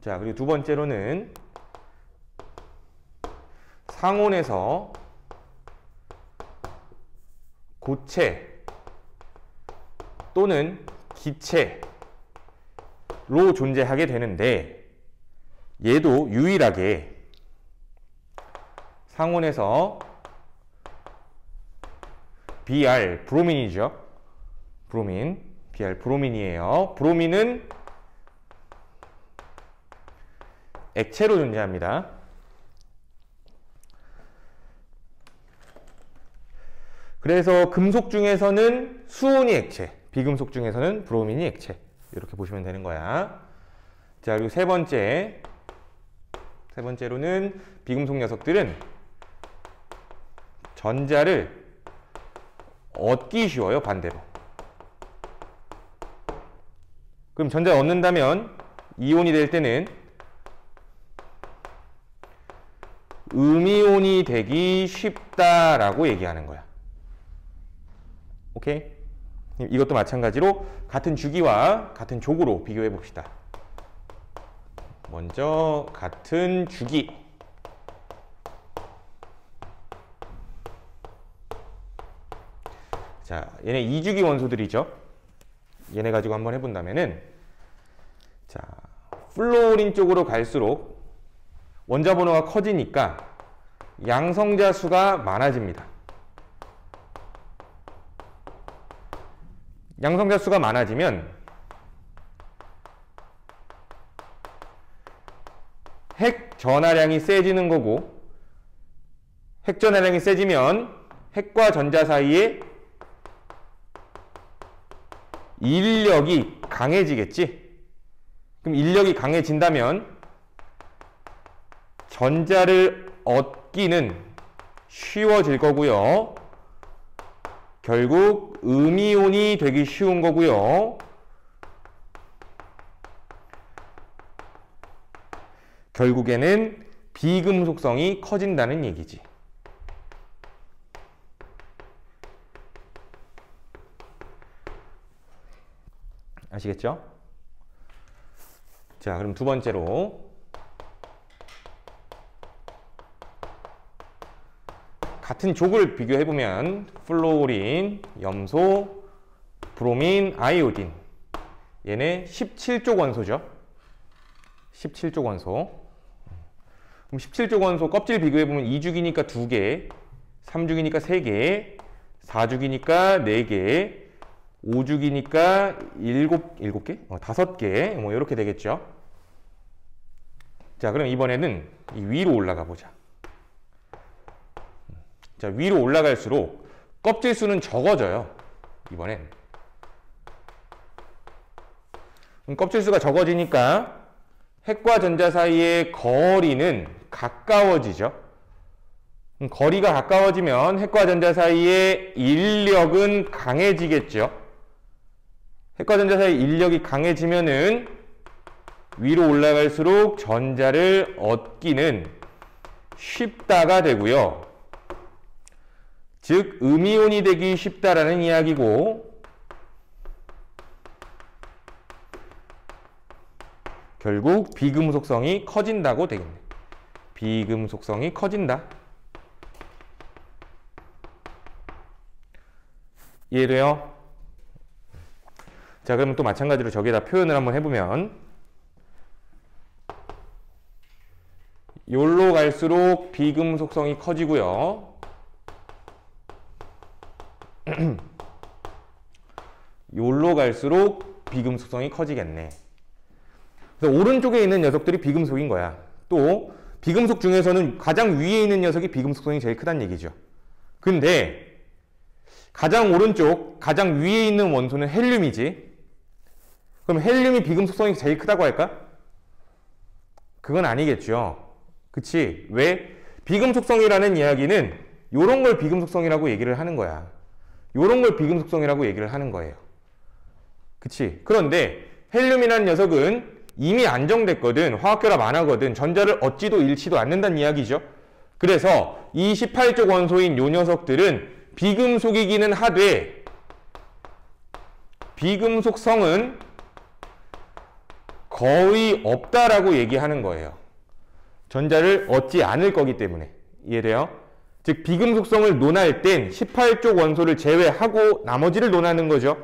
자, 그리고 두 번째로는 상온에서 고체 또는 기체로 존재하게 되는데, 얘도 유일하게 상온에서 Br, 브로민이죠. 브로민, Br, 브로민이에요. 브로민은 액체로 존재합니다. 그래서 금속 중에서는 수온이 액체, 비금속 중에서는 브로민이 액체. 이렇게 보시면 되는 거야. 자, 그리고 세 번째로는 비금속 녀석들은 전자를 얻기 쉬워요, 반대로. 그럼 전자를 얻는다면 이온이 될 때는 음이온이 되기 쉽다라고 얘기하는 거야. 오케이? 이것도 마찬가지로 같은 주기와 같은 족으로 비교해 봅시다. 먼저 같은 주기. 자, 얘네 2주기 원소들이죠. 얘네 가지고 한번 해본다면은, 자, 플로린 쪽으로 갈수록 원자 번호가 커지니까 양성자 수가 많아집니다. 양성자 수가 많아지면 핵 전하량이 세지는 거고, 핵 전하량이 세지면 핵과 전자 사이에 인력이 강해지겠지? 그럼 인력이 강해진다면 전자를 얻기는 쉬워질 거고요. 결국 음이온이 되기 쉬운 거고요. 결국에는 비금속성이 커진다는 얘기지. 아시겠죠? 자, 그럼 두 번째로 같은 족을 비교해보면 플로린, 염소, 브로민, 아이오딘, 얘네 17족 원소죠. 17족 원소. 그럼 17족 원소 껍질 비교해보면 2주기니까 2개, 3주기니까 3개, 4주기니까 4개, 5주기니까 7개? 5개? 뭐 이렇게 되겠죠. 자, 그럼 이번에는 이 위로 올라가 보자. 자, 위로 올라갈수록 껍질 수는 적어져요. 이번엔. 그럼 껍질 수가 적어지니까 핵과 전자 사이의 거리는 가까워지죠. 거리가 가까워지면 핵과 전자 사이의 인력은 강해지겠죠. 핵과 전자 사이 인력이 강해지면은 위로 올라갈수록 전자를 얻기는 쉽다가 되고요. 즉 음이온이 되기 쉽다라는 이야기고, 결국 비금속성이 커진다고 되겠네. 비금속성이 커진다. 이해돼요? 자, 그러면 또 마찬가지로 저기에다 표현을 한번 해보면, 요로 갈수록 비금속성이 커지고요. 요로 갈수록 비금속성이 커지겠네. 그래서 오른쪽에 있는 녀석들이 비금속인 거야. 또 비금속 중에서는 가장 위에 있는 녀석이 비금속성이 제일 크다는 얘기죠. 근데 가장 오른쪽, 가장 위에 있는 원소는 헬륨이지. 그럼 헬륨이 비금속성이 제일 크다고 할까? 그건 아니겠죠. 그치? 왜? 비금속성이라는 이야기는 요런 걸 비금속성이라고 얘기를 하는 거야. 요런 걸 비금속성이라고 얘기를 하는 거예요. 그치? 그런데 헬륨이라는 녀석은 이미 안정됐거든. 화학결합 안 하거든. 전자를 얻지도 잃지도 않는다는 이야기죠. 그래서 이 18족 원소인 요 녀석들은 비금속이기는 하되 비금속성은 거의 없다라고 얘기하는 거예요. 전자를 얻지 않을 거기 때문에. 이해돼요? 즉 비금속성을 논할 땐 18족 원소를 제외하고 나머지를 논하는 거죠.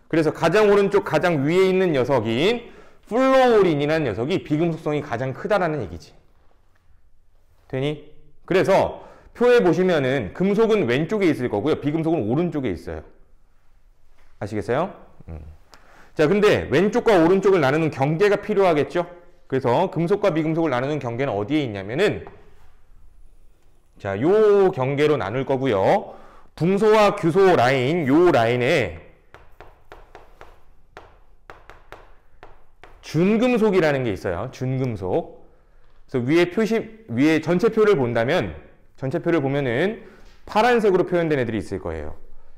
그래서 가장 오른쪽 가장 위에 있는 녀석인 플로린이라는 녀석이 비금속성이 가장 크다라는 얘기지. 되니? 그래서 표에 보시면은 금속은 왼쪽에 있을 거고요. 비금속은 오른쪽에 있어요. 아시겠어요? 자, 근데 왼쪽과 오른쪽을 나누는 경계가 필요하겠죠? 그래서 금속과 비금속을 나누는 경계는 어디에 있냐면은, 자, 요 경계로 나눌 거고요. 붕소와 규소 라인, 요 라인에 준금속이라는 게 있어요. 준금속. 그래서 위에 전체표를 본다면, 전체표를 보면은 파란색으로 표현된 애들이 있을 거예요.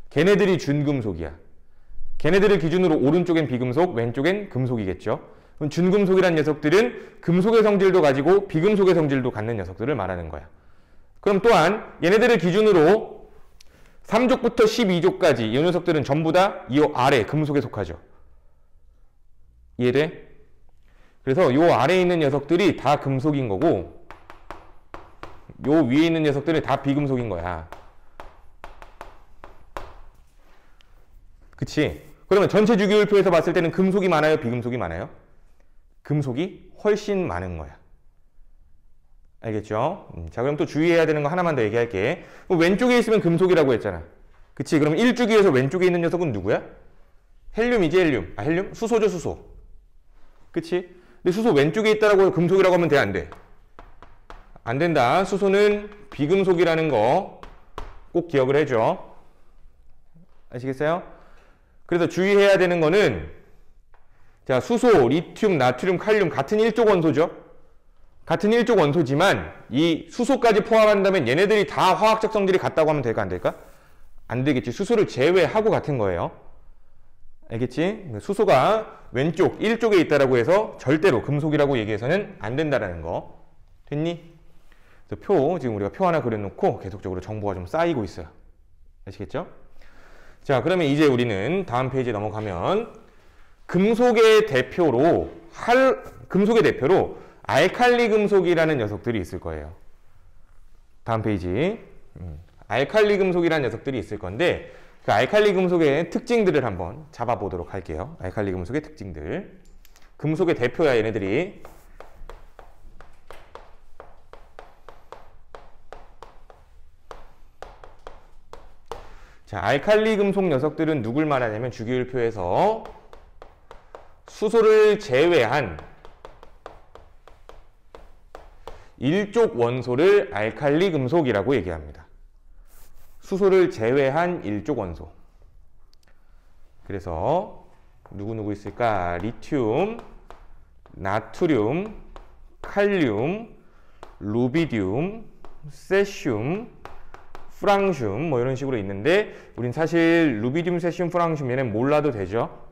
걔네들이 준금속이야. 걔네들을 기준으로 오른쪽엔 비금속, 왼쪽엔 금속이겠죠. 그럼 준금속이라는 녀석들은 금속의 성질도 가지고 비금속의 성질도 갖는 녀석들을 말하는 거야. 그럼 또한 얘네들을 기준으로 3족부터 12족까지 이 녀석들은 전부 다 이 아래 금속에 속하죠. 이해돼? 그래서 요 아래에 있는 녀석들이 다 금속인 거고 요 위에 있는 녀석들은 다 비금속인 거야. 그치? 그러면 전체 주기율표에서 봤을 때는 금속이 많아요? 비금속이 많아요? 금속이 훨씬 많은 거야. 알겠죠? 자, 그럼 또 주의해야 되는 거 하나만 더 얘기할게. 왼쪽에 있으면 금속이라고 했잖아. 그치? 그럼 1주기에서 왼쪽에 있는 녀석은 누구야? 헬륨이지, 헬륨. 아, 헬륨? 수소죠, 수소. 그치? 근데 수소 왼쪽에 있다라고 해서 금속이라고 하면 돼, 안 돼? 안 된다. 수소는 비금속이라는 거 꼭 기억을 해줘. 아시겠어요? 그래서 주의해야 되는 거는 자, 수소, 리튬, 나트륨, 칼륨 같은 일족 원소죠. 같은 일족 원소지만 이 수소까지 포함한다면 얘네들이 다 화학적 성질이 같다고 하면 될까 안 될까? 안 되겠지. 수소를 제외하고 같은 거예요. 알겠지? 수소가 왼쪽 1쪽에 있다라고 해서 절대로 금속이라고 얘기해서는 안 된다라는 거. 됐니? 그래서 표, 지금 우리가 표 하나 그려놓고 계속적으로 정보가 좀 쌓이고 있어요. 아시겠죠? 자, 그러면 이제 우리는 다음 페이지에 넘어가면 금속의 대표로 알칼리 금속이라는 녀석들이 있을 거예요. 다음 페이지. 알칼리 금속이라는 녀석들이 있을 건데 그 알칼리 금속의 특징들을 한번 잡아보도록 할게요. 알칼리 금속의 특징들. 금속의 대표야, 얘네들이. 자, 알칼리 금속 녀석들은 누굴 말하냐면 주기율표에서 수소를 제외한 일족 원소를 알칼리 금속이라고 얘기합니다. 수소를 제외한 일족 원소. 그래서 누구 있을까? 리튬, 나트륨, 칼륨, 루비듐, 세슘, 프랑슘 뭐 이런 식으로 있는데 우린 사실 루비듐, 세슘, 프랑슘 얘는 몰라도 되죠.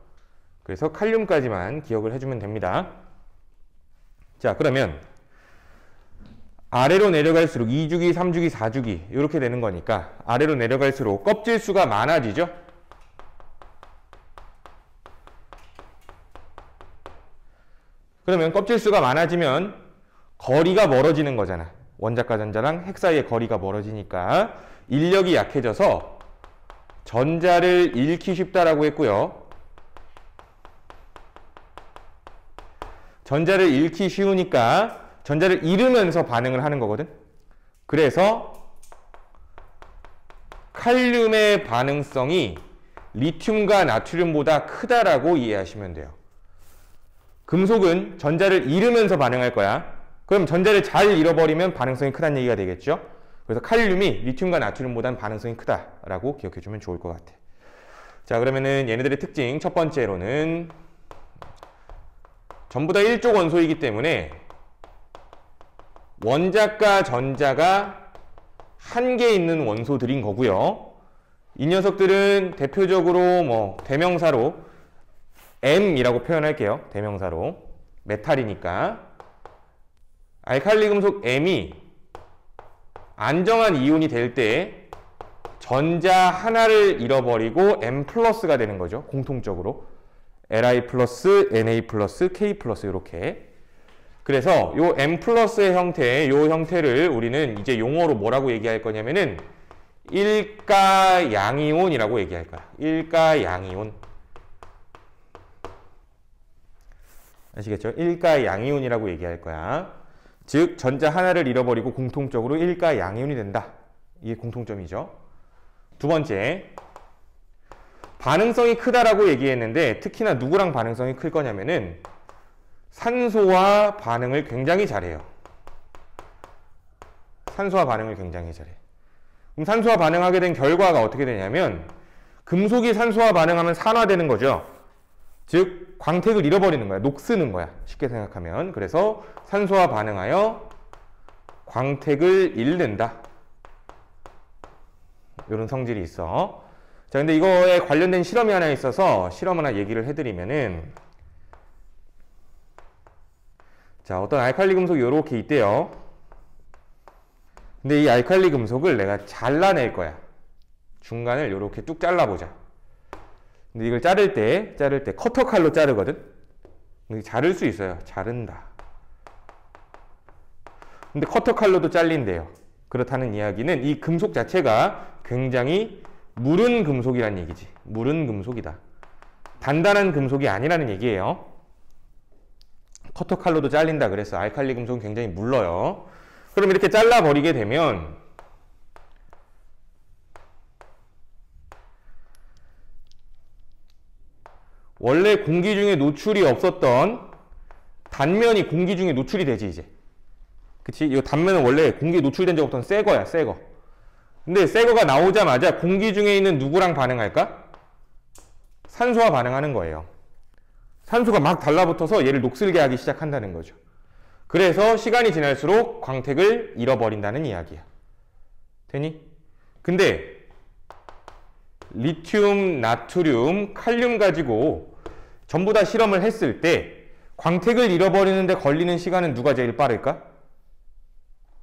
그래서 칼륨까지만 기억을 해주면 됩니다. 자, 그러면 아래로 내려갈수록 2주기, 3주기, 4주기 이렇게 되는 거니까 아래로 내려갈수록 껍질 수가 많아지죠. 그러면 껍질 수가 많아지면 거리가 멀어지는 거잖아. 원자과 전자랑 핵 사이의 거리가 멀어지니까 인력이 약해져서 전자를 잃기 쉽다라고 했고요. 전자를 잃기 쉬우니까 전자를 잃으면서 반응을 하는 거거든. 그래서 칼륨의 반응성이 리튬과 나트륨보다 크다라고 이해하시면 돼요. 금속은 전자를 잃으면서 반응할 거야. 그럼 전자를 잘 잃어버리면 반응성이 크다는 얘기가 되겠죠. 그래서 칼륨이 리튬과 나트륨보다는 반응성이 크다라고 기억해주면 좋을 것 같아. 자, 그러면은 얘네들의 특징 첫 번째로는 전부 다 일족 원소이기 때문에 원자과 전자가 한 개 있는 원소들인 거고요. 이 녀석들은 대표적으로 뭐 대명사로 M이라고 표현할게요. 대명사로 메탈이니까 알칼리 금속 M이 안정한 이온이 될 때 전자 하나를 잃어버리고 M 플러스가 되는 거죠. 공통적으로 Li 플러스, Na 플러스, K 플러스 이렇게. 그래서 요 M 플러스의 형태, 요 형태를 우리는 이제 용어로 뭐라고 얘기할 거냐면은 일가 양이온이라고 얘기할 거야. 일가 양이온. 아시겠죠? 일가 양이온이라고 얘기할 거야. 즉 전자 하나를 잃어버리고 공통적으로 일가 양이온이 된다. 이게 공통점이죠. 두 번째, 반응성이 크다라고 얘기했는데 특히나 누구랑 반응성이 클 거냐면은 산소와 반응을 굉장히 잘해요. 산소와 반응을 굉장히 잘해. 그럼 산소와 반응하게 된 결과가 어떻게 되냐면 금속이 산소와 반응하면 산화되는 거죠. 즉 광택을 잃어버리는 거야. 녹쓰는 거야. 쉽게 생각하면. 그래서 산소와 반응하여 광택을 잃는다. 이런 성질이 있어. 자, 근데 이거에 관련된 실험이 하나 있어서 실험 하나 얘기를 해드리면은 자, 어떤 알칼리 금속이 이렇게 있대요. 근데 이 알칼리 금속을 내가 잘라낼 거야. 중간을 이렇게 뚝 잘라보자. 근데 이걸 자를 때 커터 칼로 자르거든. 자를 수 있어요. 자른다. 근데 커터 칼로도 잘린대요. 그렇다는 이야기는 이 금속 자체가 굉장히 무른 금속이란 얘기지. 무른 금속이다. 단단한 금속이 아니라는 얘기예요. 커터 칼로도 잘린다 그래서 알칼리 금속은 굉장히 물러요. 그럼 이렇게 잘라버리게 되면 원래 공기 중에 노출이 없었던 단면이 공기 중에 노출이 되지 이제. 그치? 이 단면은 원래 공기에 노출된 적 없던 새 거야, 새 거. 근데 새 거가 나오자마자 공기 중에 있는 누구랑 반응할까? 산소와 반응하는 거예요. 산소가 막 달라붙어서 얘를 녹슬게 하기 시작한다는 거죠. 그래서 시간이 지날수록 광택을 잃어버린다는 이야기야. 되니? 근데 리튬, 나트륨, 칼륨 가지고 전부 다 실험을 했을 때 광택을 잃어버리는데 걸리는 시간은 누가 제일 빠를까?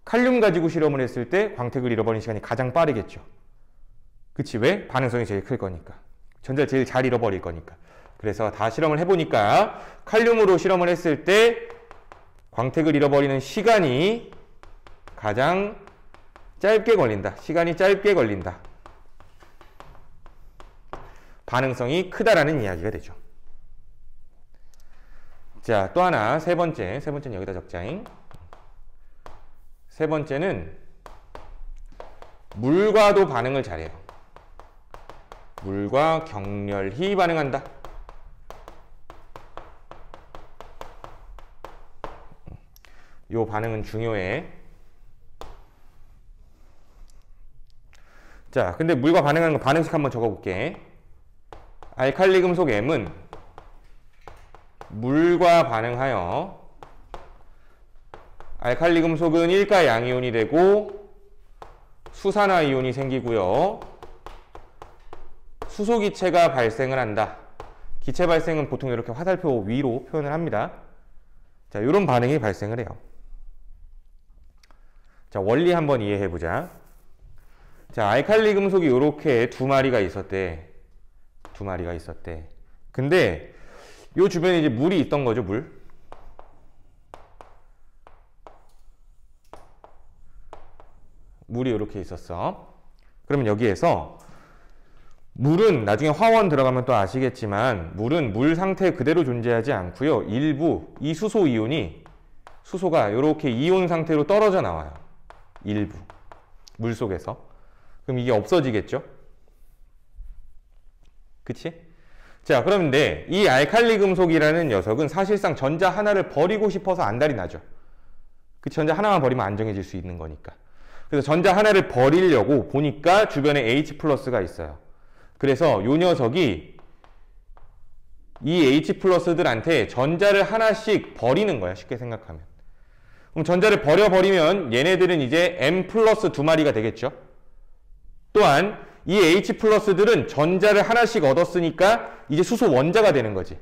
칼륨 가지고 실험을 했을 때 광택을 잃어버리는 시간이 가장 빠르겠죠. 그치? 왜? 반응성이 제일 클 거니까. 전자를 제일 잘 잃어버릴 거니까. 그래서 다 실험을 해보니까 칼륨으로 실험을 했을 때 광택을 잃어버리는 시간이 가장 짧게 걸린다. 시간이 짧게 걸린다. 반응성이 크다라는 이야기가 되죠. 자, 또 하나, 세 번째는 여기다 적자잉. 세 번째는 물과도 반응을 잘해요. 물과 격렬히 반응한다. 요 반응은 중요해. 자, 근데 물과 반응하는 거 반응식 한번 적어볼게. 알칼리 금속 M은 물과 반응하여 알칼리 금속은 일가 양이온이 되고 수산화 이온이 생기고요. 수소 기체가 발생을 한다. 기체 발생은 보통 이렇게 화살표 위로 표현을 합니다. 자, 이런 반응이 발생을 해요. 자, 원리 한번 이해해 보자. 자, 알칼리 금속이 이렇게 두 마리가 있었대. 두 마리가 있었대. 근데 요 주변에 이제 물이 있던 거죠, 물. 물이 이렇게 있었어. 그러면 여기에서 물은 나중에 화원 들어가면 또 아시겠지만 물은 물 상태 그대로 존재하지 않고요. 일부 이 수소 이온이 수소가 이렇게 이온 상태로 떨어져 나와요. 일부 물 속에서. 그럼 이게 없어지겠죠? 그치? 자, 그런데 이 알칼리 금속이라는 녀석은 사실상 전자 하나를 버리고 싶어서 안달이 나죠. 그 전자 하나만 버리면 안정해질 수 있는 거니까. 그래서 전자 하나를 버리려고 보니까 주변에 H+가 있어요. 그래서 이 녀석이 이 H+들한테 전자를 하나씩 버리는 거야. 쉽게 생각하면. 그럼 전자를 버려버리면 얘네들은 이제 M+ 두 마리가 되겠죠. 또한 이 H+들은 전자를 하나씩 얻었으니까 이제 수소 원자가 되는 거지.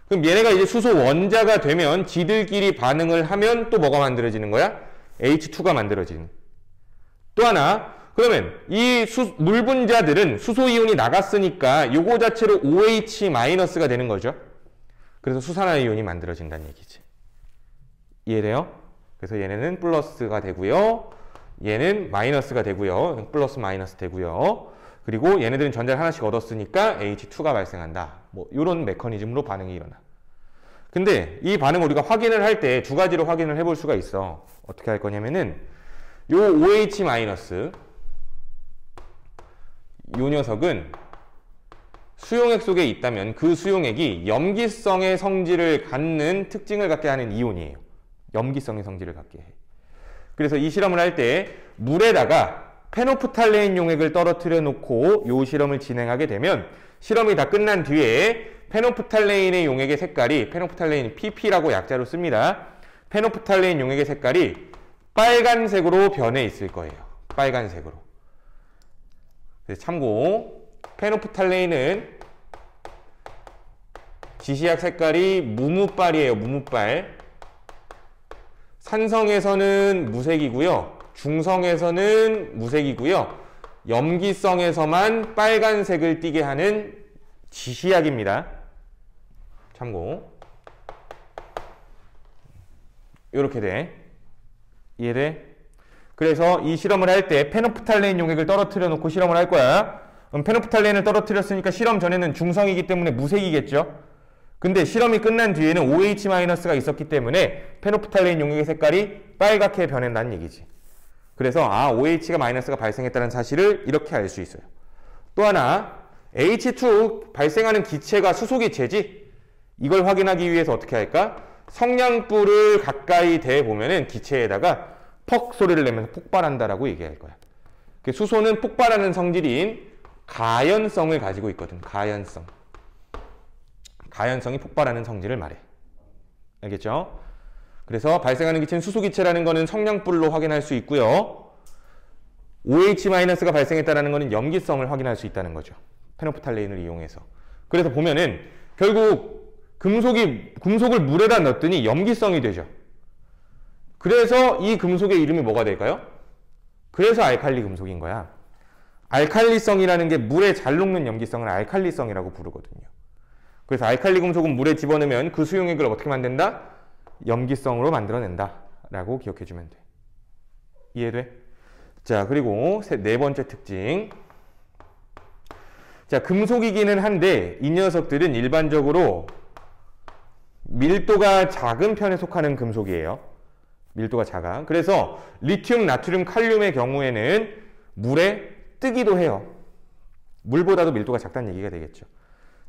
그럼 얘네가 이제 수소 원자가 되면 지들끼리 반응을 하면 또 뭐가 만들어지는 거야? H2가 만들어지는. 또 하나, 그러면 이 물 분자들은 수소 이온이 나갔으니까 요거 자체로 OH-가 되는 거죠. 그래서 수산화 이온이 만들어진다는 얘기지. 이해돼요? 그래서 얘네는 플러스가 되고요. 얘는 마이너스가 되고요. 플러스 마이너스 되고요. 그리고 얘네들은 전자를 하나씩 얻었으니까 H2가 발생한다. 뭐 이런 메커니즘으로 반응이 일어나. 근데 이 반응 우리가 확인을 할 때 두 가지로 확인을 해볼 수가 있어. 어떻게 할 거냐면은 요 OH- 요 녀석은 수용액 속에 있다면 그 수용액이 염기성의 성질을 갖는 특징을 갖게 하는 이온이에요. 염기성의 성질을 갖게 해. 그래서 이 실험을 할 때 물에다가 페노프탈레인 용액을 떨어뜨려 놓고 요 실험을 진행하게 되면 실험이 다 끝난 뒤에 페노프탈레인의 용액의 색깔이 페노프탈레인 PP라고 약자로 씁니다. 페노프탈레인 용액의 색깔이 빨간색으로 변해 있을 거예요. 빨간색으로. 그래서 참고 페노프탈레인은 지시약 색깔이 무무빨이에요. 무무빨. 산성에서는 무색이고요. 중성에서는 무색이고요. 염기성에서만 빨간색을 띠게 하는 지시약입니다. 참고. 이렇게 돼. 이해돼? 그래서 이 실험을 할 때 페노프탈레인 용액을 떨어뜨려 놓고 실험을 할 거야. 그럼 페노프탈레인을 떨어뜨렸으니까 실험 전에는 중성이기 때문에 무색이겠죠? 근데 실험이 끝난 뒤에는 OH-가 있었기 때문에 페노프탈레인 용액의 색깔이 빨갛게 변한다는 얘기지. 그래서 OH가 마이너스가 발생했다는 사실을 이렇게 알 수 있어요. 또 하나, H2 발생하는 기체가 수소기체지? 이걸 확인하기 위해서 어떻게 할까? 성냥불을 가까이 대보면은 기체에다가 퍽 소리를 내면서 폭발한다라고 얘기할 거야. 수소는 폭발하는 성질인 가연성을 가지고 있거든. 가연성. 가연성이 폭발하는 성질을 말해. 알겠죠? 그래서 발생하는 기체는 수소기체라는 거는 성냥불로 확인할 수 있고요. OH-가 발생했다는 거는 염기성을 확인할 수 있다는 거죠. 페노프탈레인을 이용해서. 그래서 보면은 결국 금속을 물에다 넣었더니 염기성이 되죠. 그래서 이 금속의 이름이 뭐가 될까요? 그래서 알칼리 금속인 거야. 알칼리성이라는 게 물에 잘 녹는 염기성을 알칼리성이라고 부르거든요. 그래서 알칼리 금속은 물에 집어넣으면 그 수용액을 어떻게 만든다? 염기성으로 만들어낸다 라고 기억해주면 돼. 이해돼? 자, 그리고 네 번째 특징. 자, 금속이기는 한데 이 녀석들은 일반적으로 밀도가 작은 편에 속하는 금속이에요. 밀도가 작아. 그래서 리튬, 나트륨, 칼륨의 경우에는 물에 뜨기도 해요. 물보다도 밀도가 작다는 얘기가 되겠죠.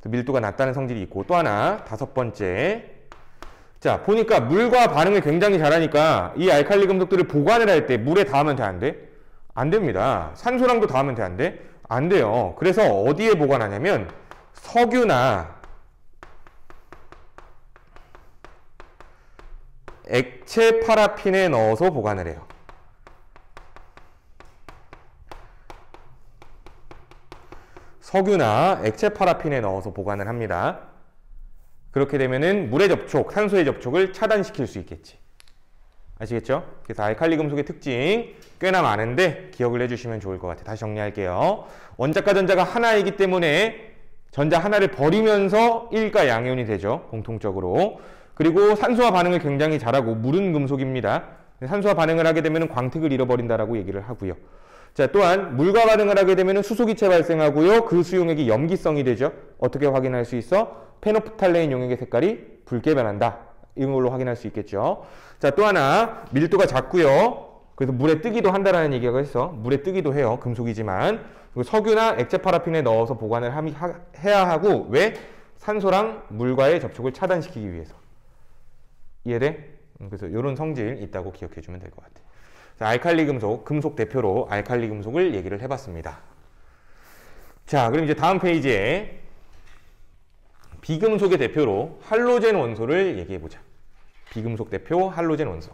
밀도가 낮다는 성질이 있고, 또 하나, 다섯 번째. 자, 보니까 물과 반응을 굉장히 잘하니까 이 알칼리 금속들을 보관을 할 때 물에 닿으면 돼, 안 돼? 안 됩니다. 산소랑도 닿으면 돼, 안 돼? 안 돼요. 그래서 어디에 보관하냐면 석유나 액체 파라핀에 넣어서 보관을 해요. 석유나 액체 파라핀에 넣어서 보관을 합니다. 그렇게 되면은 물의 접촉, 산소의 접촉을 차단시킬 수 있겠지. 아시겠죠? 그래서 알칼리 금속의 특징 꽤나 많은데 기억을 해주시면 좋을 것 같아요. 다시 정리할게요. 원자과 전자가 하나이기 때문에 전자 하나를 버리면서 일가 양이온이 되죠. 공통적으로. 그리고 산소와 반응을 굉장히 잘하고 물은 금속입니다. 산소와 반응을 하게 되면 광택을 잃어버린다라고 얘기를 하고요. 자, 또한 물과 반응을 하게 되면 수소기체 발생하고요. 그 수용액이 염기성이 되죠. 어떻게 확인할 수 있어? 페노프탈레인 용액의 색깔이 붉게 변한다. 이걸로 확인할 수 있겠죠. 자, 또 하나 밀도가 작고요. 그래서 물에 뜨기도 한다라는 얘기가 있어. 물에 뜨기도 해요. 금속이지만. 그리고 석유나 액체 파라핀에 넣어서 보관을 해야 하고, 왜? 산소랑 물과의 접촉을 차단시키기 위해서. 이해돼? 그래서 이런 성질 있다고 기억해 주면 될 것 같아. 자, 알칼리 금속, 금속 대표로 알칼리 금속을 얘기를 해봤습니다. 자, 그럼 이제 다음 페이지에 비금속의 대표로 할로젠 원소를 얘기해보자. 비금속 대표 할로젠 원소.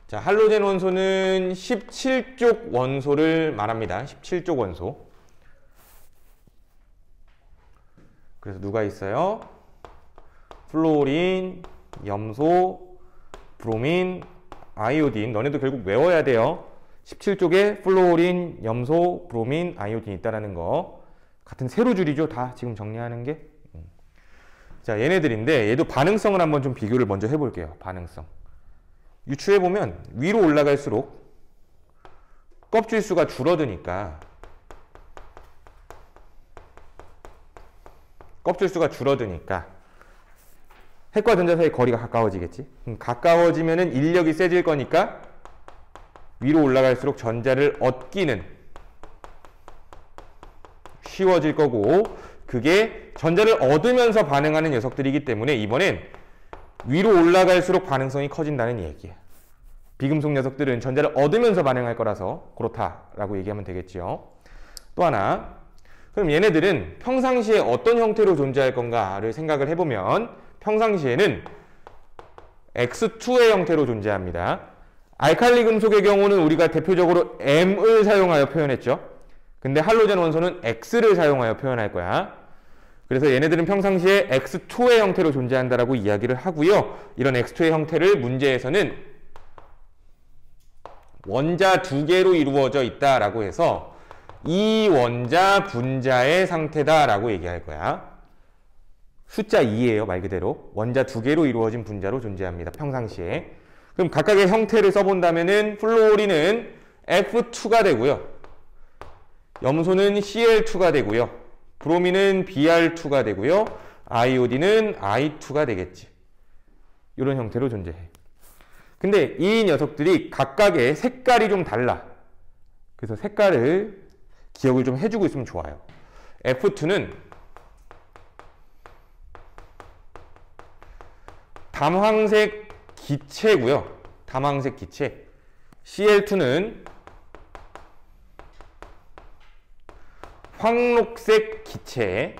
자, 할로젠 원소는 17족 원소를 말합니다. 17족 원소. 그래서 누가 있어요? 플로린, 염소, 브로민, 아이오딘. 너네도 결국 외워야 돼요. 17쪽에 플로린, 염소, 브로민, 아이오딘이 있다라는 거. 같은 세로 줄이죠. 다 지금 정리하는 게. 자, 얘네들인데 얘도 반응성을 한번 좀 비교를 먼저 해볼게요. 반응성. 유추해보면 위로 올라갈수록 껍질 수가 줄어드니까 핵과 전자 사이 거리가 가까워지겠지. 가까워지면은 인력이 세질 거니까 위로 올라갈수록 전자를 얻기는 쉬워질 거고, 그게 전자를 얻으면서 반응하는 녀석들이기 때문에 이번엔 위로 올라갈수록 반응성이 커진다는 얘기야. 비금속 녀석들은 전자를 얻으면서 반응할 거라서 그렇다라고 얘기하면 되겠죠. 또 하나, 그럼 얘네들은 평상시에 어떤 형태로 존재할 건가를 생각을 해보면 평상시에는 X2의 형태로 존재합니다. 알칼리 금속의 경우는 우리가 대표적으로 M을 사용하여 표현했죠. 근데 할로젠 원소는 X를 사용하여 표현할 거야. 그래서 얘네들은 평상시에 X2의 형태로 존재한다라고 이야기를 하고요. 이런 X2의 형태를 문제에서는 원자 두 개로 이루어져 있다라고 해서 이원자 분자의 상태다라고 얘기할 거야. 숫자 2예요, 말 그대로. 원자 두 개로 이루어진 분자로 존재합니다, 평상시에. 그럼 각각의 형태를 써본다면은 플로리는 F2가 되고요. 염소는 Cl2가 되고요. 브로민은 Br2가 되고요. 아이오딘은 I2가 되겠지. 이런 형태로 존재해. 근데 이 녀석들이 각각의 색깔이 좀 달라. 그래서 색깔을 기억을 좀 해주고 있으면 좋아요. F2는 담황색 기체고요. 담황색 기체. Cl2는 황록색 기체.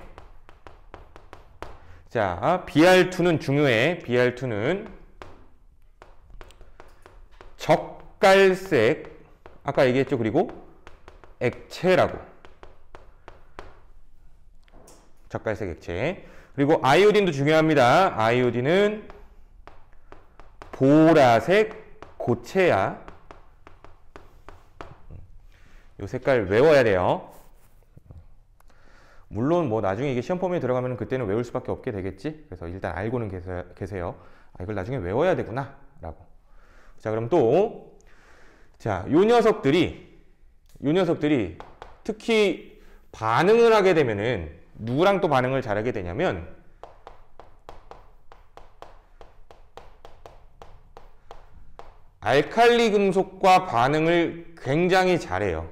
자, Br2는 중요해. Br2는 적갈색, 아까 얘기했죠. 그리고 액체라고. 적갈색 액체. 그리고 아이오딘도 중요합니다. 아이오딘은 보라색 고체야. 이 색깔 외워야 돼요. 물론 뭐 나중에 이게 시험 범위에 들어가면 그때는 외울 수밖에 없게 되겠지. 그래서 일단 알고는 계세요. 아, 이걸 나중에 외워야 되구나 라고. 자, 그럼 또 자, 요 녀석들이 특히 반응을 하게 되면은 누구랑 또 반응을 잘하게 되냐면 알칼리 금속과 반응을 굉장히 잘해요.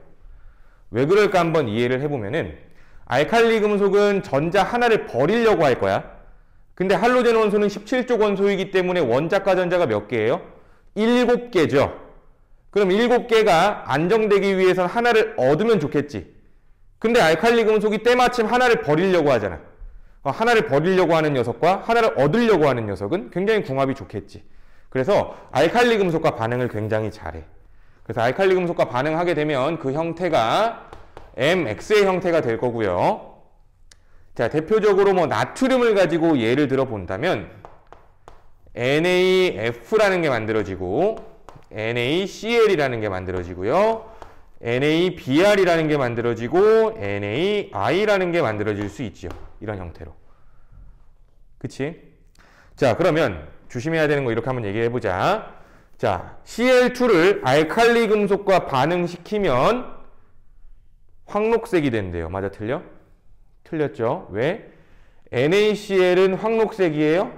왜 그럴까 한번 이해를 해보면은 알칼리 금속은 전자 하나를 버리려고 할 거야. 근데 할로젠 원소는 17족 원소이기 때문에 원자과 전자가 몇 개예요? 7개죠. 그럼 7개가 안정되기 위해선 하나를 얻으면 좋겠지. 근데 알칼리 금속이 때마침 하나를 버리려고 하잖아. 하나를 버리려고 하는 녀석과 하나를 얻으려고 하는 녀석은 굉장히 궁합이 좋겠지. 그래서 알칼리 금속과 반응을 굉장히 잘해. 그래서 알칼리 금속과 반응하게 되면 그 형태가 MX의 형태가 될 거고요. 자, 대표적으로 뭐 나트륨을 가지고 예를 들어 본다면 NaF라는 게 만들어지고 NaCl이라는 게 만들어지고요. NaBr이라는 게 만들어지고 NaI라는 게 만들어질 수 있죠. 이런 형태로. 그치? 자, 그러면 조심해야 되는 거 이렇게 한번 얘기해 보자. 자, Cl2를 알칼리 금속과 반응시키면 황록색이 된대요. 맞아, 틀려? 틀렸죠? 왜? NaCl은 황록색이에요?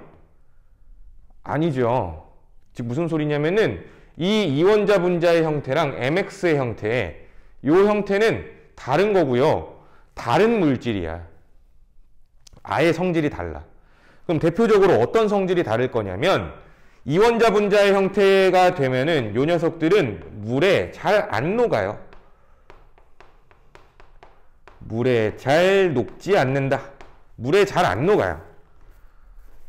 아니죠. 즉 무슨 소리냐면은 이 이원자 분자의 형태랑 MX의 형태, 이 형태는 다른 거고요. 다른 물질이야. 아예 성질이 달라. 그럼 대표적으로 어떤 성질이 다를 거냐면 이원자 분자의 형태가 되면은 이 녀석들은 물에 잘 안 녹아요. 물에 잘 녹지 않는다. 물에 잘 안 녹아요.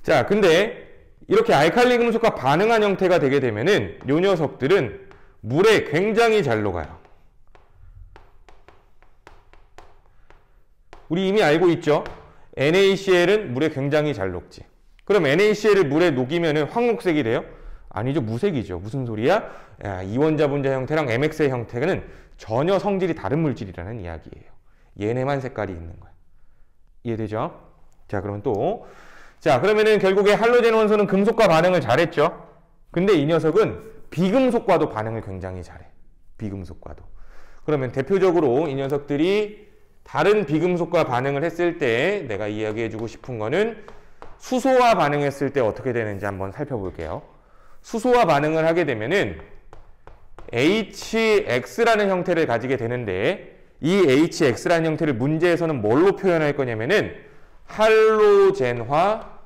자, 근데 이렇게 알칼리 금속과 반응한 형태가 되게 되면은 이 녀석들은 물에 굉장히 잘 녹아요. 우리 이미 알고 있죠? NaCl은 물에 굉장히 잘 녹지. 그럼 NaCl을 물에 녹이면은 황록색이 돼요? 아니죠. 무색이죠. 무슨 소리야? 야, 이원자 분자 형태랑 MX의 형태는 전혀 성질이 다른 물질이라는 이야기예요. 얘네만 색깔이 있는 거야. 이해되죠? 자, 그러면 또 자, 그러면은 결국에 할로젠 원소는 금속과 반응을 잘했죠. 근데 이 녀석은 비금속과도 반응을 굉장히 잘해. 비금속과도. 그러면 대표적으로 이 녀석들이 다른 비금속과 반응을 했을 때 내가 이야기해주고 싶은 거는 수소와 반응했을 때 어떻게 되는지 한번 살펴볼게요. 수소와 반응을 하게 되면은 HX라는 형태를 가지게 되는데 이 HX라는 형태를 문제에서는 뭘로 표현할 거냐면은 할로젠화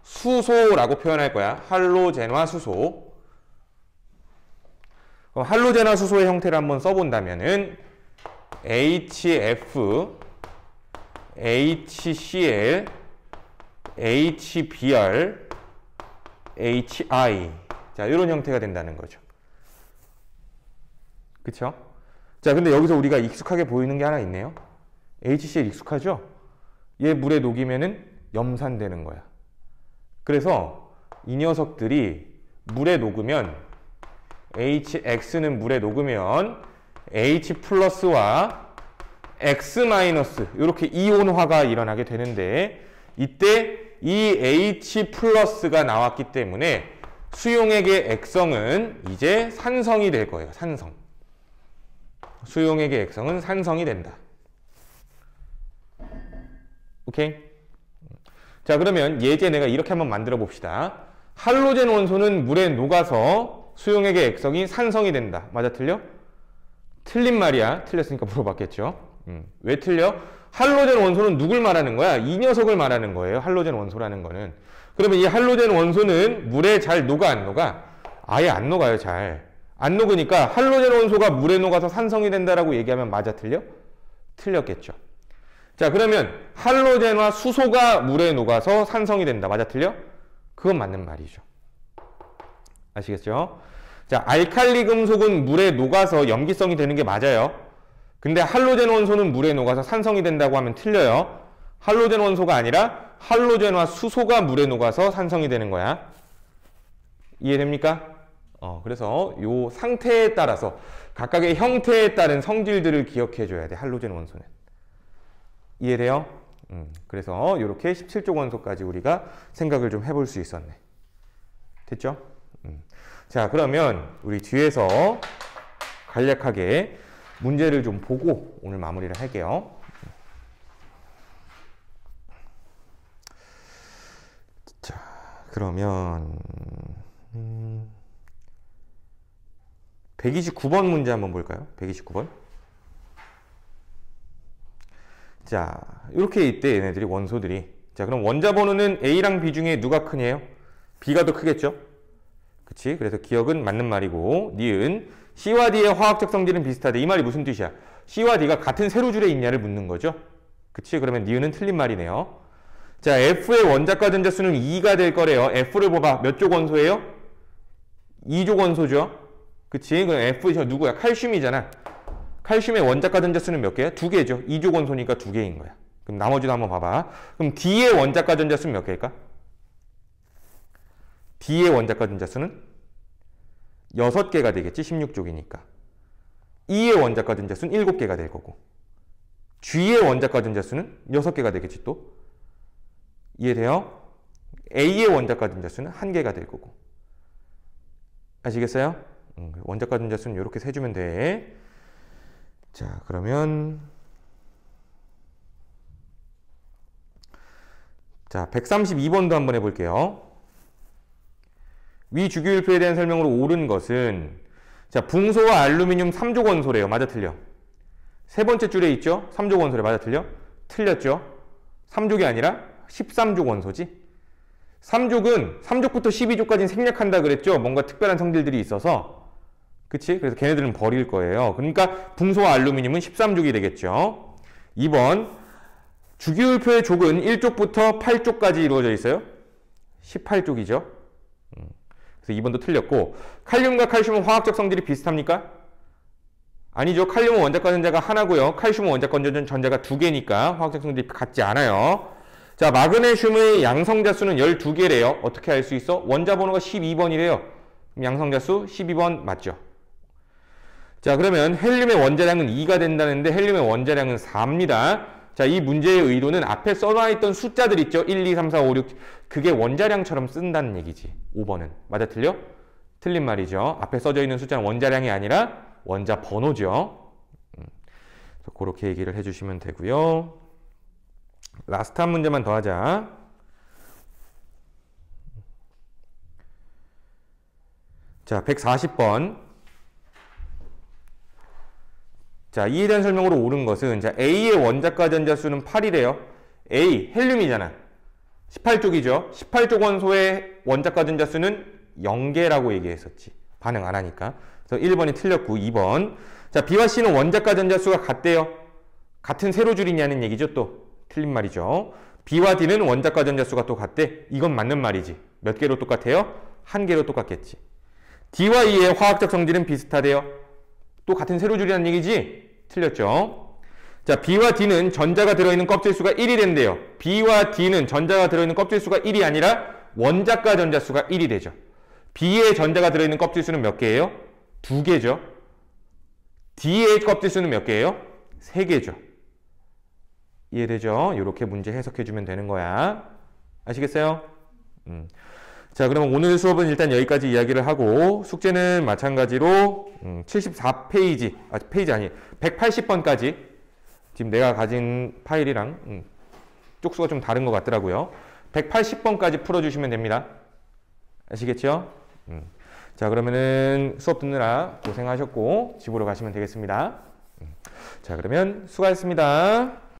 수소라고 표현할 거야. 할로젠화 수소. 할로젠화 수소의 형태를 한번 써본다면은 HF, HCl, HBr, HI. 자, 이런 형태가 된다는 거죠. 그쵸? 자, 근데 여기서 우리가 익숙하게 보이는 게 하나 있네요. HCl 익숙하죠? 얘 물에 녹이면은 염산되는 거야. 그래서 이 녀석들이 물에 녹으면 HX는 물에 녹으면 H 플러스와 X 마이너스 이렇게 이온화가 일어나게 되는데 이때 이 H 플러스가 나왔기 때문에 수용액의 액성은 이제 산성이 될 거예요. 산성. 수용액의 액성은 산성이 된다. 오케이? 자, 그러면 예제 내가 이렇게 한번 만들어 봅시다. 할로젠 원소는 물에 녹아서 수용액의 액성이 산성이 된다. 맞아, 틀려? 틀린 말이야. 틀렸으니까 물어봤겠죠. 왜 틀려? 할로젠 원소는 누굴 말하는 거야? 이 녀석을 말하는 거예요. 할로젠 원소라는 거는. 그러면 이 할로젠 원소는 물에 잘 녹아, 안 녹아? 아예 안 녹아요, 잘. 안 녹으니까 할로젠 원소가 물에 녹아서 산성이 된다라고 얘기하면 맞아, 틀려? 틀렸겠죠. 자, 그러면 할로젠과 수소가 물에 녹아서 산성이 된다. 맞아, 틀려? 그건 맞는 말이죠. 아시겠죠? 자, 알칼리 금속은 물에 녹아서 염기성이 되는 게 맞아요. 근데 할로젠 원소는 물에 녹아서 산성이 된다고 하면 틀려요. 할로젠 원소가 아니라 할로젠과 수소가 물에 녹아서 산성이 되는 거야. 이해됩니까? 그래서 요 상태에 따라서 각각의 형태에 따른 성질들을 기억해 줘야 돼. 할로젠 원소는. 이해돼요? 그래서 이렇게 17쪽 원소까지 우리가 생각을 좀 해볼 수 있었네. 됐죠? 자, 그러면 우리 뒤에서 간략하게 문제를 좀 보고 오늘 마무리를 할게요. 자, 그러면 129번 문제 한번 볼까요? 129번. 자, 이렇게 있대, 얘네들이, 원소들이. 자, 그럼 원자 번호는 A랑 B 중에 누가 크냐요? B가 더 크겠죠? 그치? 그래서 기억은 맞는 말이고, 니은 C와 D의 화학적 성질은 비슷하대. 이 말이 무슨 뜻이야? C와 D가 같은 세로줄에 있냐를 묻는 거죠? 그치? 그러면 니은은 틀린 말이네요. 자, F의 원자과 전자수는 2가 될 거래요. F를 봐봐. 몇 족 원소예요? 2족 원소죠? 그치? 그럼 F, 저 누구야? 칼슘이잖아. 칼슘의 원자과 전자수는 몇 개야? 2개죠. 2족 원소니까 2개인 거야. 그럼 나머지도 한번 봐봐. 그럼 D의 원자과 전자수는 몇 개일까? D의 원자과 전자수는 6개가 되겠지. 16족이니까. E의 원자과 전자수는 7개가 될 거고. G의 원자과 전자수는 6개가 되겠지 또. 이해돼요? A의 원자과 전자수는 1개가 될 거고. 아시겠어요? 원자과 전자수는 이렇게 세주면 돼. 자, 그러면 자, 132번도 한번 해볼게요. 위 주기율표에 대한 설명으로 옳은 것은 자, 붕소와 알루미늄 3족 원소래요. 맞아, 틀려? 세 번째 줄에 있죠? 3족 원소래. 맞아, 틀려? 틀렸죠? 3족이 아니라 13족 원소지. 3족은 3족부터 12족까지는 생략한다 그랬죠? 뭔가 특별한 성질들이 있어서. 그치? 그래서 걔네들은 버릴 거예요. 그러니까 붕소와 알루미늄은 13족이 되겠죠. 2번 주기율표의 족은 1족부터 8족까지 이루어져 있어요. 18족이죠. 그래서 2번도 틀렸고, 칼륨과 칼슘은 화학적 성질이 비슷합니까? 아니죠. 칼륨은 원자과 전자가 하나고요. 칼슘은 원자과 전자가 2개니까 화학적 성질이 같지 않아요. 자, 마그네슘의 양성자수는 12개래요. 어떻게 알 수 있어? 원자 번호가 12번이래요. 양성자수 12번 맞죠? 자, 그러면 헬륨의 원자량은 2가 된다는데 헬륨의 원자량은 4입니다. 자, 이 문제의 의도는 앞에 써놔 있던 숫자들 있죠? 1, 2, 3, 4, 5, 6. 그게 원자량처럼 쓴다는 얘기지. 5번은. 맞아, 틀려? 틀린 말이죠. 앞에 써져 있는 숫자는 원자량이 아니라 원자 번호죠. 그래서 그렇게 얘기를 해주시면 되고요. 라스트 한 문제만 더 하자. 자, 140번. 자, 이에 대한 설명으로 옳은 것은 자, A의 원자과 전자수는 8이래요. A, 헬륨이잖아. 18족이죠. 18족 원소의 원자과 전자수는 0개라고 얘기했었지. 반응 안 하니까. 그래서 1번이 틀렸고 2번. 자, B와 C는 원자과 전자수가 같대요. 같은 세로줄이냐는 얘기죠 또. 틀린 말이죠. B와 D는 원자과 전자수가 또 같대. 이건 맞는 말이지. 몇 개로 똑같아요? 1개로 똑같겠지. D와 E의 화학적 성질은 비슷하대요. 또 같은 세로줄이라는 얘기지? 틀렸죠. 자, B와 D는 전자가 들어있는 껍질수가 1이 된대요. B와 D는 전자가 들어있는 껍질수가 1이 아니라 원자과 전자수가 1이 되죠. B의 전자가 들어있는 껍질수는 몇 개예요? 2개죠. D의 껍질 수는 몇 개예요? 3개죠. 이해되죠? 이렇게 문제 해석해주면 되는 거야. 아시겠어요? 자, 그러면 오늘 수업은 일단 여기까지 이야기를 하고 숙제는 마찬가지로 74페이지, 페이지 아니 180번까지 지금 내가 가진 파일이랑 쪽수가 좀 다른 것 같더라고요. 180번까지 풀어주시면 됩니다. 아시겠죠? 자, 그러면은 수업 듣느라 고생하셨고 집으로 가시면 되겠습니다. 자, 그러면 수고하셨습니다.